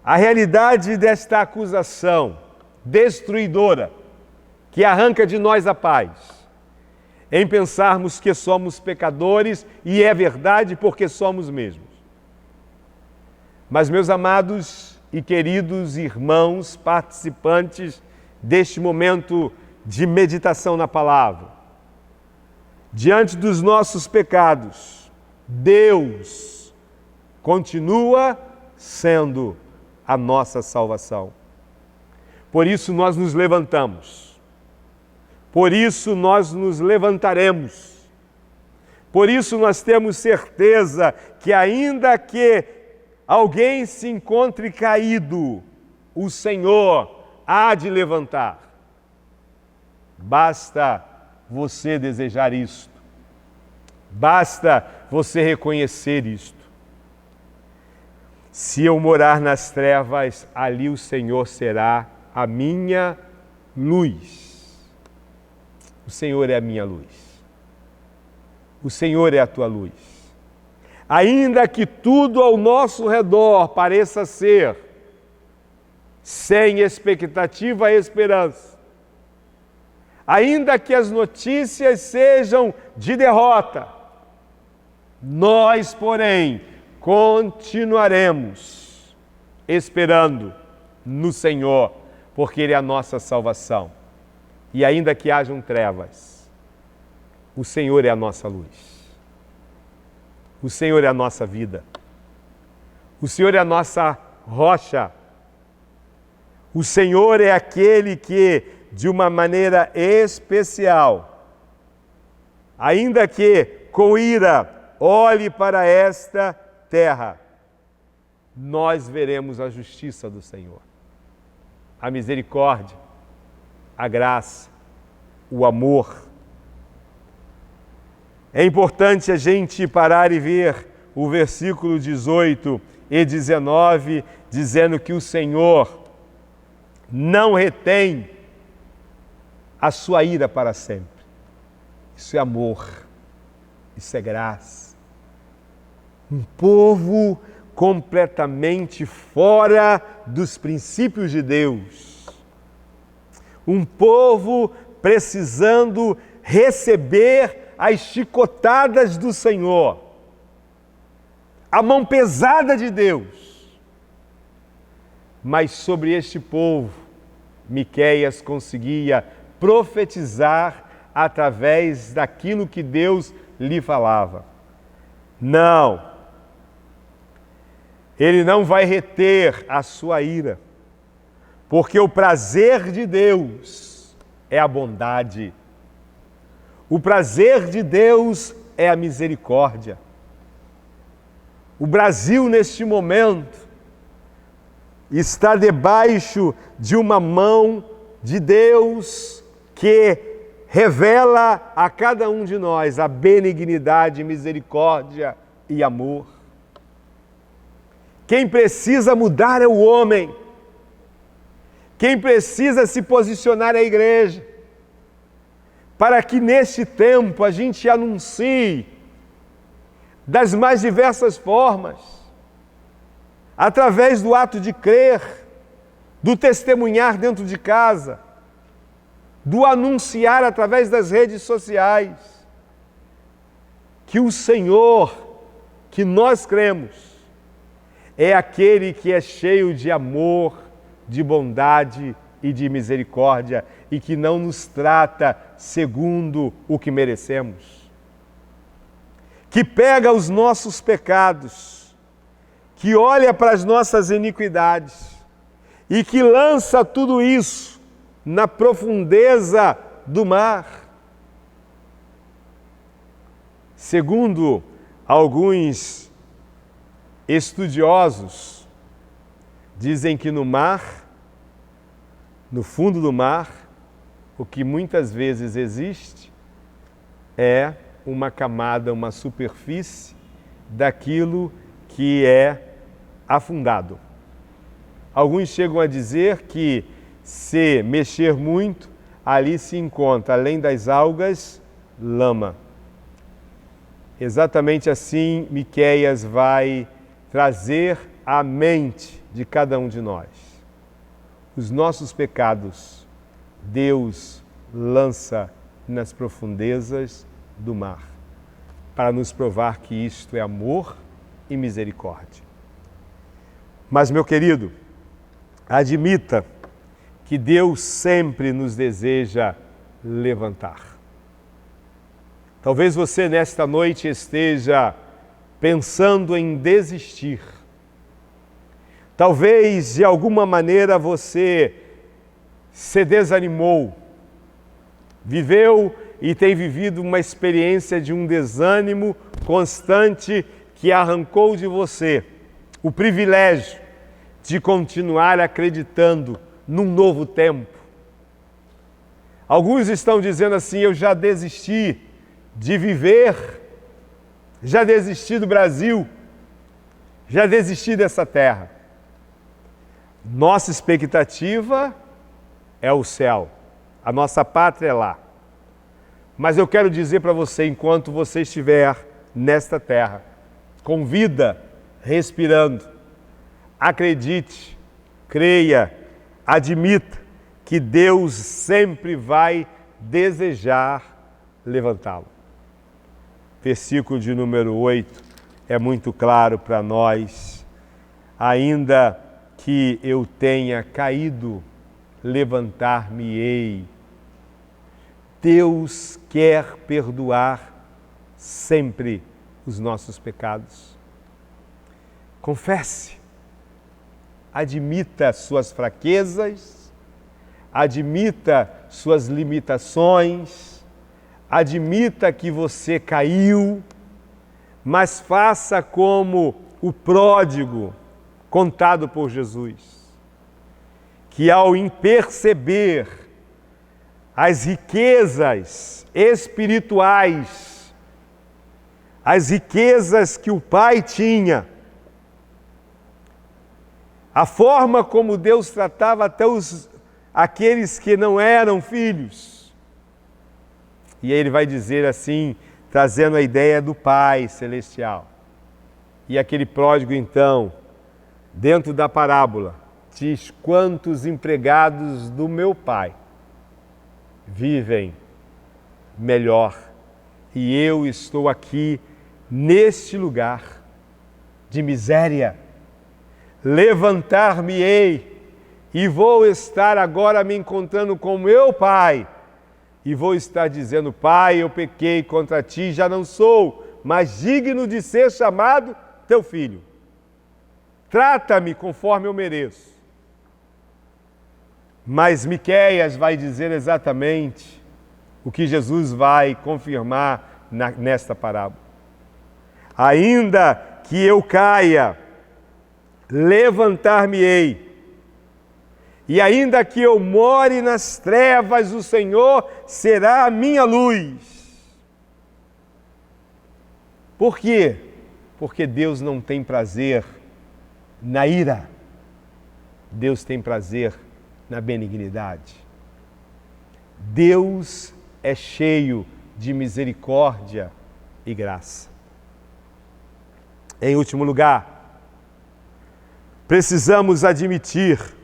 A realidade desta acusação destruidora que arranca de nós a paz, em pensarmos que somos pecadores, e é verdade porque somos mesmos. Mas, meus amados e queridos irmãos participantes deste momento de meditação na palavra, diante dos nossos pecados, Deus continua sendo a nossa salvação. Por isso nós nos levantamos. Por isso nós nos levantaremos. Por isso nós temos certeza que ainda que alguém se encontre caído, o Senhor há de levantar. Basta você desejar isto. Basta você reconhecer isto. Se eu morar nas trevas, ali o Senhor será a minha luz. O Senhor é a minha luz. O Senhor é a tua luz. Ainda que tudo ao nosso redor pareça ser sem expectativa e esperança, ainda que as notícias sejam de derrota, nós, porém, continuaremos esperando no Senhor, porque Ele é a nossa salvação. E ainda que hajam trevas, o Senhor é a nossa luz. O Senhor é a nossa vida. O Senhor é a nossa rocha. O Senhor é aquele que, de uma maneira especial, ainda que com ira olhe para esta terra, nós veremos a justiça do Senhor, a misericórdia, a graça, o amor. É importante a gente parar e ver o versículo 18 e 19, dizendo que o Senhor não retém a sua ira para sempre. Isso é amor, isso é graça. Um povo completamente fora dos princípios de Deus. Um povo precisando receber as chicotadas do Senhor, a mão pesada de Deus. Mas sobre este povo, Miqueias conseguia profetizar através daquilo que Deus lhe falava. Não, Ele não vai reter a sua ira, porque o prazer de Deus é a bondade. O prazer de Deus é a misericórdia. O Brasil, neste momento, está debaixo de uma mão de Deus que revela a cada um de nós a benignidade, misericórdia e amor. Quem precisa mudar é o homem. Quem precisa se posicionar é a igreja. Para que neste tempo a gente anuncie das mais diversas formas, através do ato de crer, do testemunhar dentro de casa, do anunciar através das redes sociais, que o Senhor, que nós cremos, é aquele que é cheio de amor, de bondade e de misericórdia e que não nos trata segundo o que merecemos. Que pega os nossos pecados, que olha para as nossas iniquidades e que lança tudo isso na profundeza do mar. Segundo alguns estudiosos, dizem que no mar, no fundo do mar, o que muitas vezes existe é uma camada, uma superfície daquilo que é afundado. Alguns chegam a dizer que se mexer muito, ali se encontra, além das algas, lama. Exatamente assim, Miqueias vai trazer à mente de cada um de nós. Os nossos pecados, Deus lança nas profundezas do mar, para nos provar que isto é amor e misericórdia. Mas, meu querido, admita que Deus sempre nos deseja levantar. Talvez você nesta noite esteja pensando em desistir. Talvez de alguma maneira você se desanimou, viveu e tem vivido uma experiência de um desânimo constante que arrancou de você o privilégio de continuar acreditando num novo tempo. Alguns estão dizendo assim: eu já desisti de viver, já desisti do Brasil, já desisti dessa terra. Nossa expectativa é o céu, a nossa pátria é lá. Mas eu quero dizer para você, enquanto você estiver nesta terra, com vida, respirando, acredite, creia, admita que Deus sempre vai desejar levantá-lo. Versículo de número 8 é muito claro para nós. Ainda que eu tenha caído, levantar-me-ei. Deus quer perdoar sempre os nossos pecados. Confesse, admita suas fraquezas, admita suas limitações, admita que você caiu, mas faça como o pródigo contado por Jesus, que ao perceber as riquezas espirituais, as riquezas que o pai tinha, a forma como Deus tratava até aqueles que não eram filhos. E aí ele vai dizer assim, trazendo a ideia do Pai Celestial. E aquele pródigo então, dentro da parábola, diz: quantos empregados do meu pai vivem melhor e eu estou aqui neste lugar de miséria. Levantar-me-ei e vou estar agora me encontrando com meu pai e vou estar dizendo: Pai, eu pequei contra ti, já não sou mais digno de ser chamado teu filho. Trata-me conforme eu mereço. Mas Miqueias vai dizer exatamente o que Jesus vai confirmar nesta parábola. Ainda que eu caia, levantar-me-ei E ainda que eu more nas trevas, o Senhor será a minha luz. Por quê? Porque Deus não tem prazer na ira. Deus tem prazer na benignidade. Deus é cheio de misericórdia e graça. Em último lugar, precisamos admitir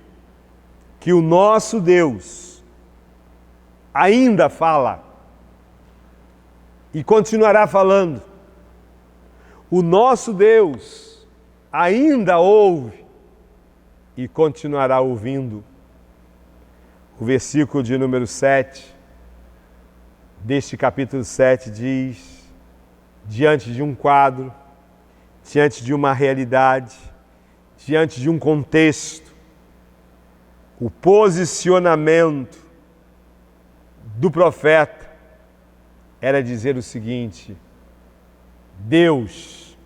que o nosso Deus ainda fala e continuará falando. O nosso Deus ainda ouve e continuará ouvindo. O versículo de número 7 deste capítulo 7 diz: diante de um quadro, diante de uma realidade, diante de um contexto, o posicionamento do profeta era dizer o seguinte: Deus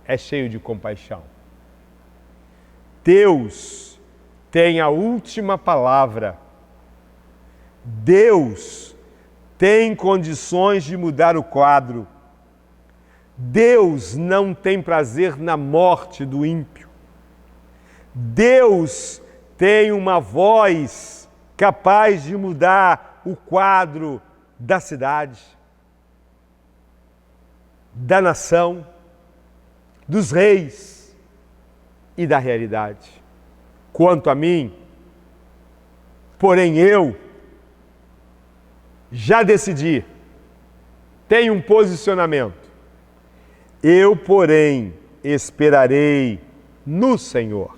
é cheio de compaixão. Deus tem a última palavra. Deus tem condições de mudar o quadro. Deus não tem prazer na morte do ímpio. Deus tem uma voz capaz de mudar o quadro da cidade, da nação, dos reis e da realidade. Quanto a mim, porém eu já decidi, tenho um posicionamento. Eu, porém, esperarei no Senhor.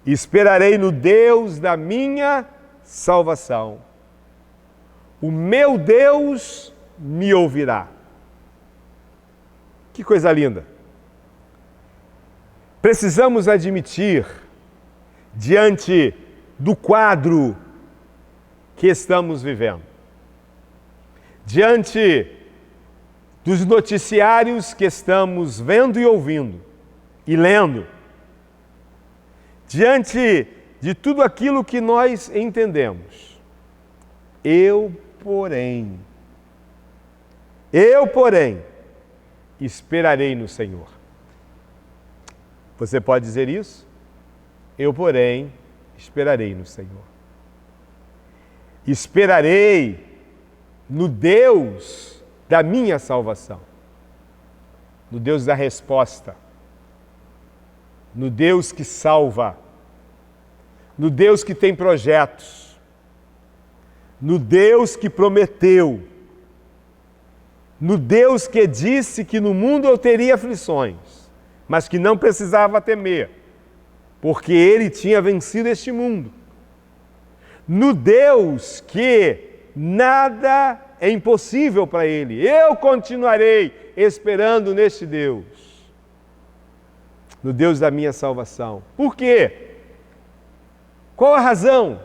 Esperarei no Deus da minha salvação. O meu Deus me ouvirá. Que coisa linda! Precisamos admitir, diante do quadro que estamos vivendo, diante dos noticiários que estamos vendo e ouvindo e lendo, diante de tudo aquilo que nós entendemos, eu, porém, esperarei no Senhor. Você pode dizer isso? Eu, porém, esperarei no Senhor. Esperarei no Deus da minha salvação, no Deus da resposta, no Deus que salva, no Deus que tem projetos, no Deus que prometeu, no Deus que disse que no mundo eu teria aflições, mas que não precisava temer, porque Ele tinha vencido este mundo. No Deus que nada é impossível para Ele. Eu continuarei esperando neste Deus, no Deus da minha salvação. Por quê? Qual a razão?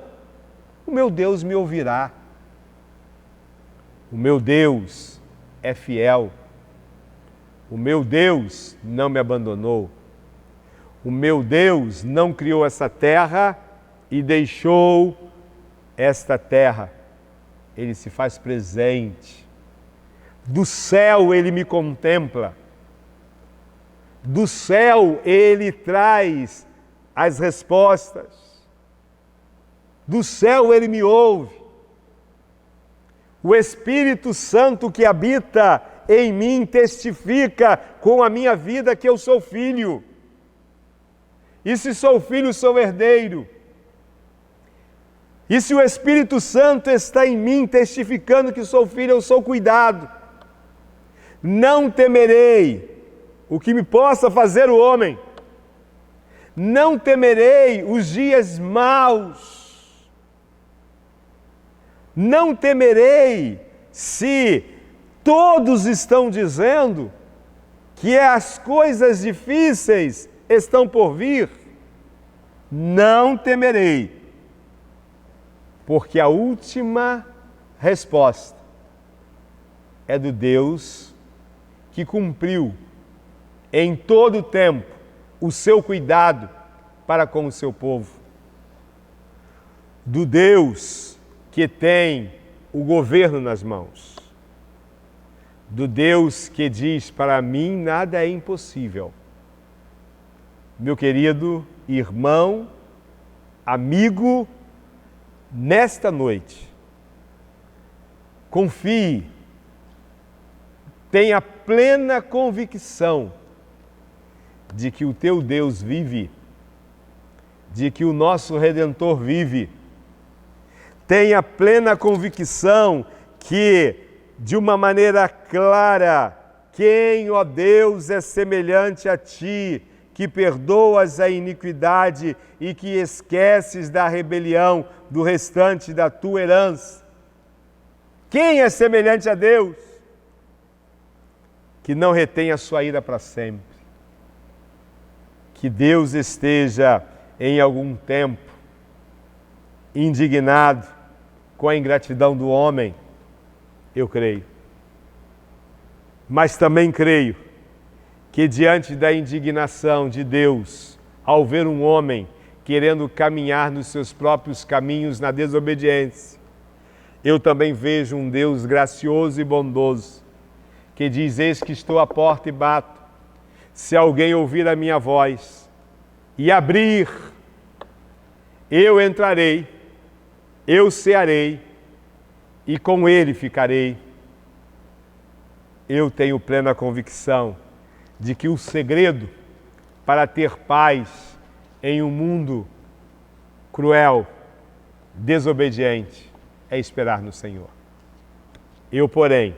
O meu Deus me ouvirá. O meu Deus é fiel. O meu Deus não me abandonou. O meu Deus não criou essa terra e deixou esta terra. Ele se faz presente. Do céu Ele me contempla. Do céu Ele traz as respostas. Do céu Ele me ouve. O Espírito Santo que habita em mim testifica com a minha vida que eu sou filho. E se sou filho, sou herdeiro. E se o Espírito Santo está em mim testificando que sou filho, eu sou cuidado. Não temerei o que me possa fazer o homem. Não temerei os dias maus. Não temerei se todos estão dizendo que as coisas difíceis estão por vir. Não temerei, porque a última resposta é do Deus que cumpriu em todo o tempo o seu cuidado para com o seu povo. do Deus que tem o governo nas mãos, do Deus que diz: para mim nada é impossível. Meu querido irmão, amigo, nesta noite, confie, tenha plena convicção de que o teu Deus vive, de que o nosso Redentor vive. Tenha plena convicção que, de uma maneira clara, quem, ó Deus, é semelhante a ti, que perdoas a iniquidade e que esqueces da rebelião do restante da tua herança. Quem é semelhante a Deus? Que não retém a sua ira para sempre. Que Deus esteja em algum tempo indignado com a ingratidão do homem, eu creio. Mas também creio que diante da indignação de Deus, ao ver um homem querendo caminhar nos seus próprios caminhos na desobediência, eu também vejo um Deus gracioso e bondoso, que diz: eis que estou à porta e bato. Se alguém ouvir a minha voz e abrir, eu entrarei, eu cearei e com ele ficarei. Eu tenho plena convicção de que o segredo para ter paz em um mundo cruel, desobediente, é esperar no Senhor. Eu, porém,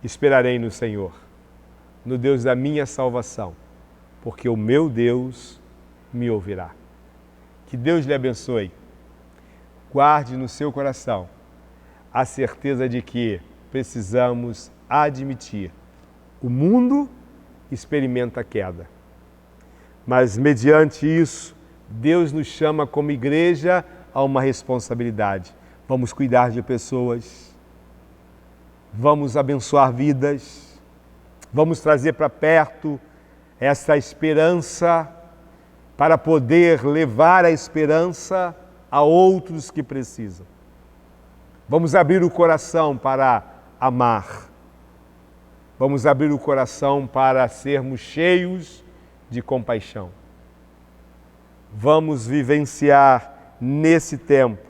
esperarei no Senhor, no Deus da minha salvação, porque o meu Deus me ouvirá. Que Deus lhe abençoe. Guarde no seu coração a certeza de que precisamos admitir: o mundo experimenta a queda, mas mediante isso, Deus nos chama como igreja a uma responsabilidade. Vamos cuidar de pessoas, vamos abençoar vidas, vamos trazer para perto essa esperança para poder levar a esperança a outros que precisam. Vamos abrir o coração para amar. Vamos abrir o coração para sermos cheios de compaixão. Vamos vivenciar nesse tempo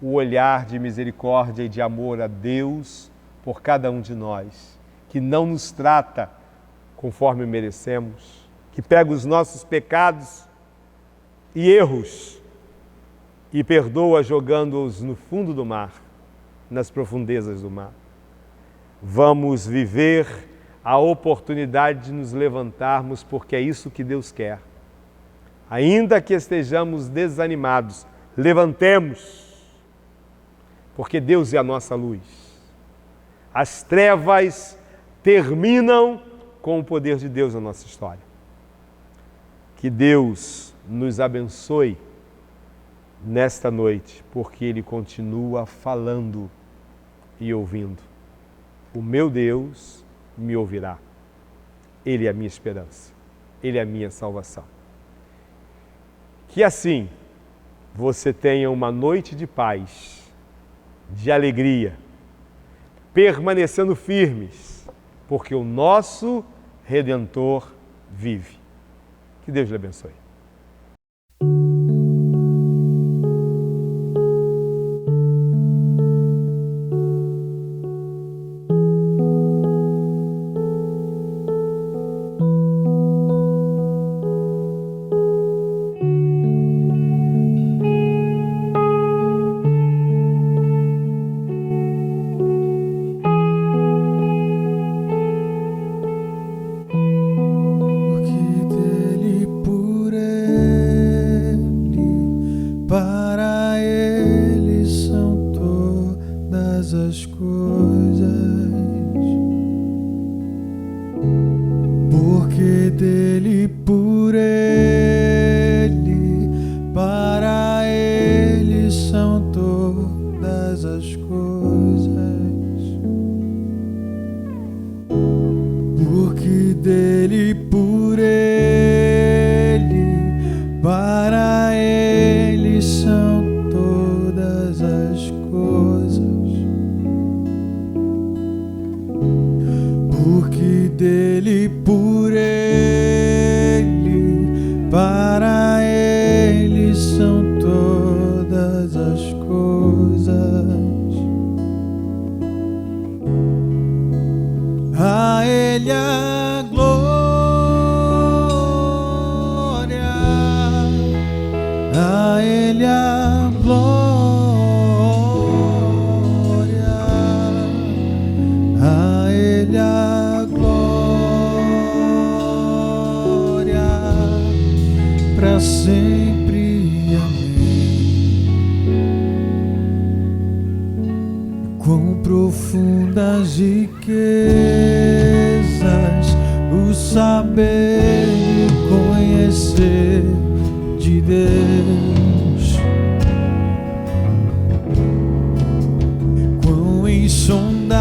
o olhar de misericórdia e de amor a Deus por cada um de nós, que não nos trata conforme merecemos, que pega os nossos pecados e erros e perdoa jogando-os no fundo do mar, nas profundezas do mar. Vamos viver a oportunidade de nos levantarmos, porque é isso que Deus quer. Ainda que estejamos desanimados, levantemos, porque Deus é a nossa luz. As trevas terminam com o poder de Deus na nossa história. Que Deus nos abençoe nesta noite, porque Ele continua falando e ouvindo. O meu Deus me ouvirá. Ele é a minha esperança. Ele é a minha salvação. Que assim você tenha uma noite de paz, de alegria, permanecendo firmes, porque o nosso Redentor vive. Que Deus lhe abençoe. dele, por ele, para ele são todas as coisas. A ele a glória, a ele a glória, a ele a glória, para sempre. Amém. Quão profundas riquezas o saber e conhecer de Deus, quão insondáveis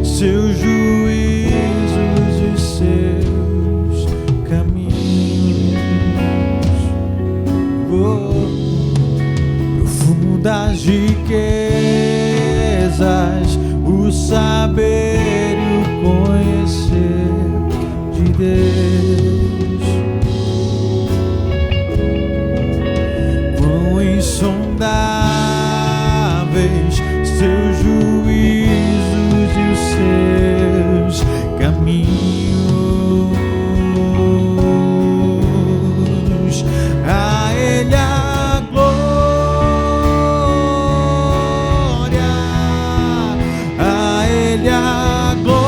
seus juízos e seus caminhos. Profundas riquezas o saber e o conhecer de Deus, quão insondáveis seus juízos e os seus caminhos. A ele a glória, a ele a glória,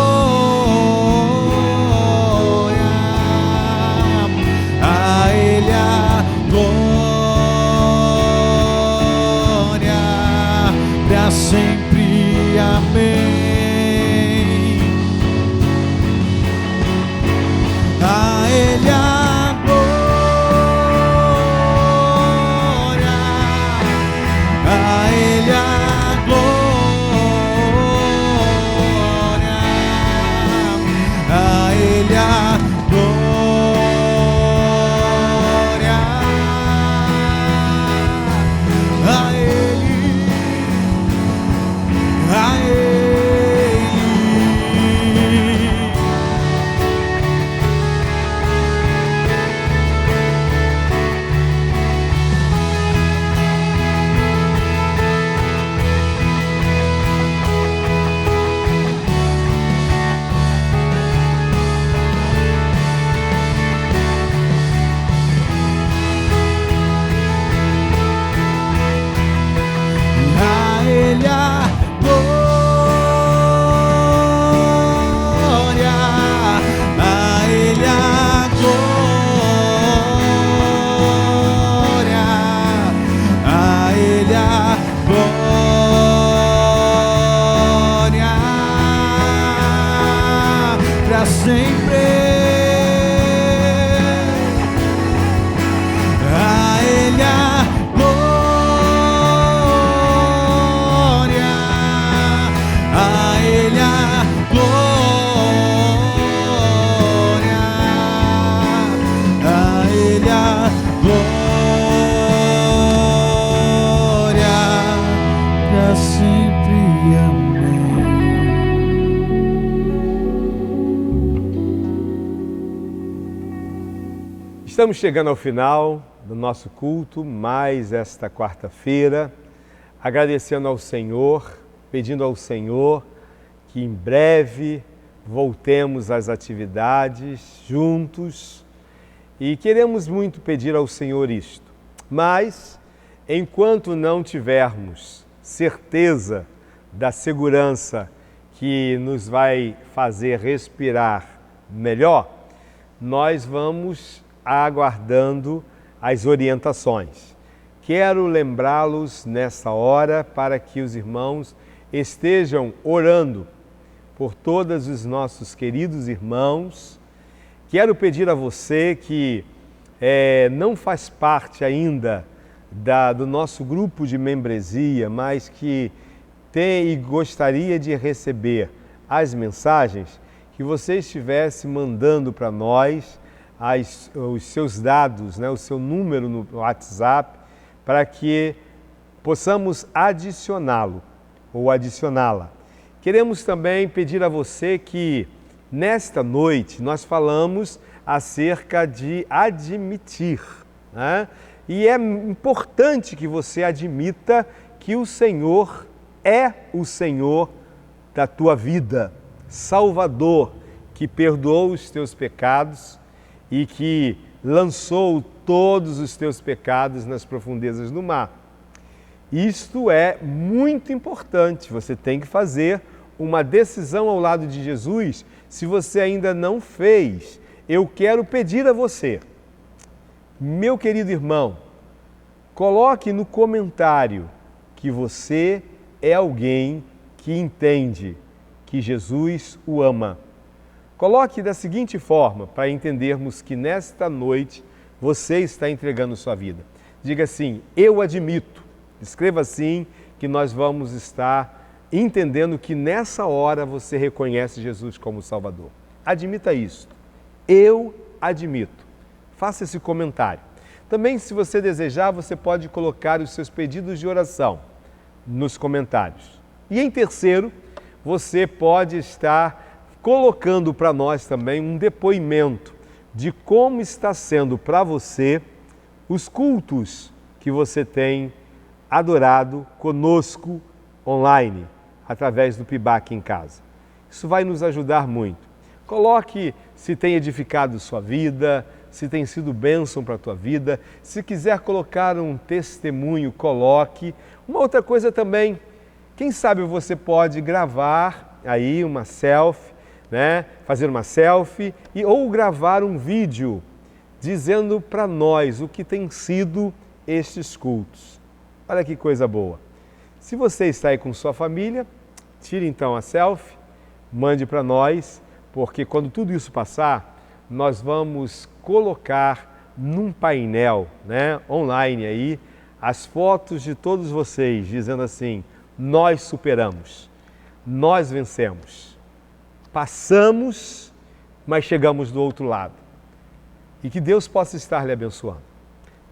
a ele a glória, para sempre. Amém. A ele a glória, a ele a glória, a ele a glória, a ele, a ele. A ele a glória, a ele a glória, a ele a glória, para sempre. A ele a glória, a ele a glória, a ele a glória, para sempre. Amém. Estamos chegando ao final do nosso culto, mais esta quarta-feira, agradecendo ao Senhor, pedindo ao Senhor que em breve voltemos às atividades juntos e queremos muito pedir ao Senhor isto. Mas, enquanto não tivermos certeza da segurança que nos vai fazer respirar melhor, nós vamos aguardando as orientações. Quero lembrá-los nesta hora para que os irmãos estejam orando por todos os nossos queridos irmãos. Quero pedir a você que não faz parte ainda do nosso grupo de membresia, mas que tem e gostaria de receber as mensagens, que você estivesse mandando para nós os seus dados, o seu número no WhatsApp, para que possamos adicioná-lo ou adicioná-la. Queremos também pedir a você que, nesta noite, nós falamos acerca de admitir, né? E é importante que você admita que o Senhor é o Senhor da tua vida, Salvador, que perdoou os teus pecados e que lançou todos os teus pecados nas profundezas do mar. Isto é muito importante, você tem que fazer uma decisão ao lado de Jesus. Se você ainda não fez, eu quero pedir a você, meu querido irmão, coloque no comentário que você é alguém que entende que Jesus o ama. Coloque da seguinte forma, para entendermos que nesta noite você está entregando sua vida. Diga assim: eu admito. Escreva assim, que nós vamos estar entendendo que nessa hora você reconhece Jesus como Salvador. Admita isso. Eu admito. Faça esse comentário. Também, se você desejar, você pode colocar os seus pedidos de oração nos comentários. E em terceiro, você pode estar colocando para nós também um depoimento de como está sendo para você os cultos que você tem adorado conosco online, através do PIBAC em casa. Isso vai nos ajudar muito. Coloque se tem edificado sua vida, se tem sido bênção para a tua vida. Se quiser colocar um testemunho, coloque. Uma outra coisa também, quem sabe você pode gravar aí uma selfie, né? Fazer uma selfie ou gravar um vídeo dizendo para nós o que tem sido estes cultos. Olha que coisa boa. Se você está aí com sua família, tire então a selfie, mande para nós, porque quando tudo isso passar, nós vamos colocar num painel, né, online aí, as fotos de todos vocês, dizendo assim: nós superamos, nós vencemos, passamos, mas chegamos do outro lado. E que Deus possa estar lhe abençoando.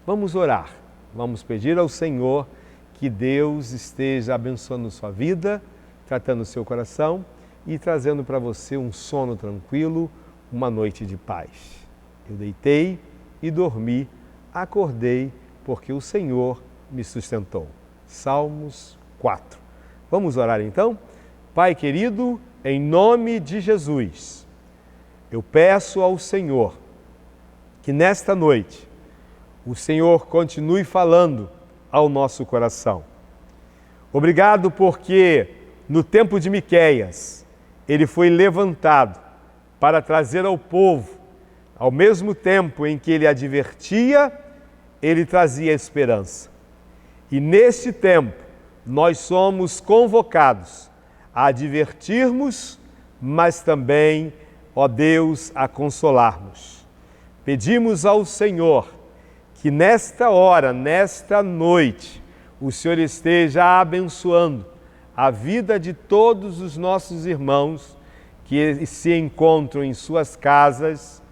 Vamos orar, vamos pedir ao Senhor que Deus esteja abençoando sua vida, tratando o seu coração e trazendo para você um sono tranquilo, uma noite de paz. Eu deitei e dormi, acordei porque o Senhor me sustentou. Salmos 4. Vamos orar então? Pai querido, em nome de Jesus, eu peço ao Senhor que nesta noite o Senhor continue falando ao nosso coração. Obrigado porque no tempo de Miqueias ele foi levantado para trazer ao povo, ao mesmo tempo em que ele advertia, ele trazia esperança. E neste tempo nós somos convocados a advertirmos, mas também, ó Deus, a consolarmos. Pedimos ao Senhor que nesta hora, nesta noite, o Senhor esteja abençoando a vida de todos os nossos irmãos que se encontram em suas casas,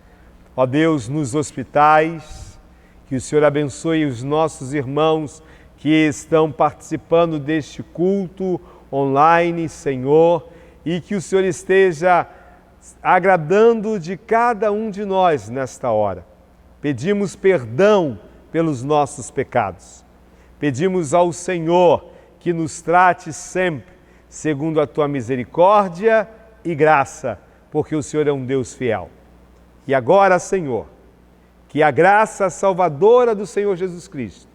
ó Deus, nos hospitais, que o Senhor abençoe os nossos irmãos que estão participando deste culto online, Senhor, e que o Senhor esteja agradando de cada um de nós nesta hora. Pedimos perdão pelos nossos pecados. Pedimos ao Senhor que nos trate sempre segundo a tua misericórdia e graça, porque o Senhor é um Deus fiel. E agora, Senhor, que a graça salvadora do Senhor Jesus Cristo,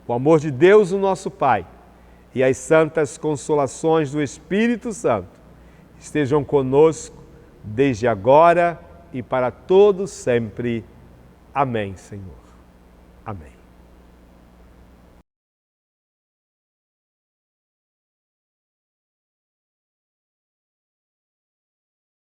o amor de Deus, o nosso Pai, e as santas consolações do Espírito Santo estejam conosco desde agora e para todo sempre. Amém, Senhor. Amém.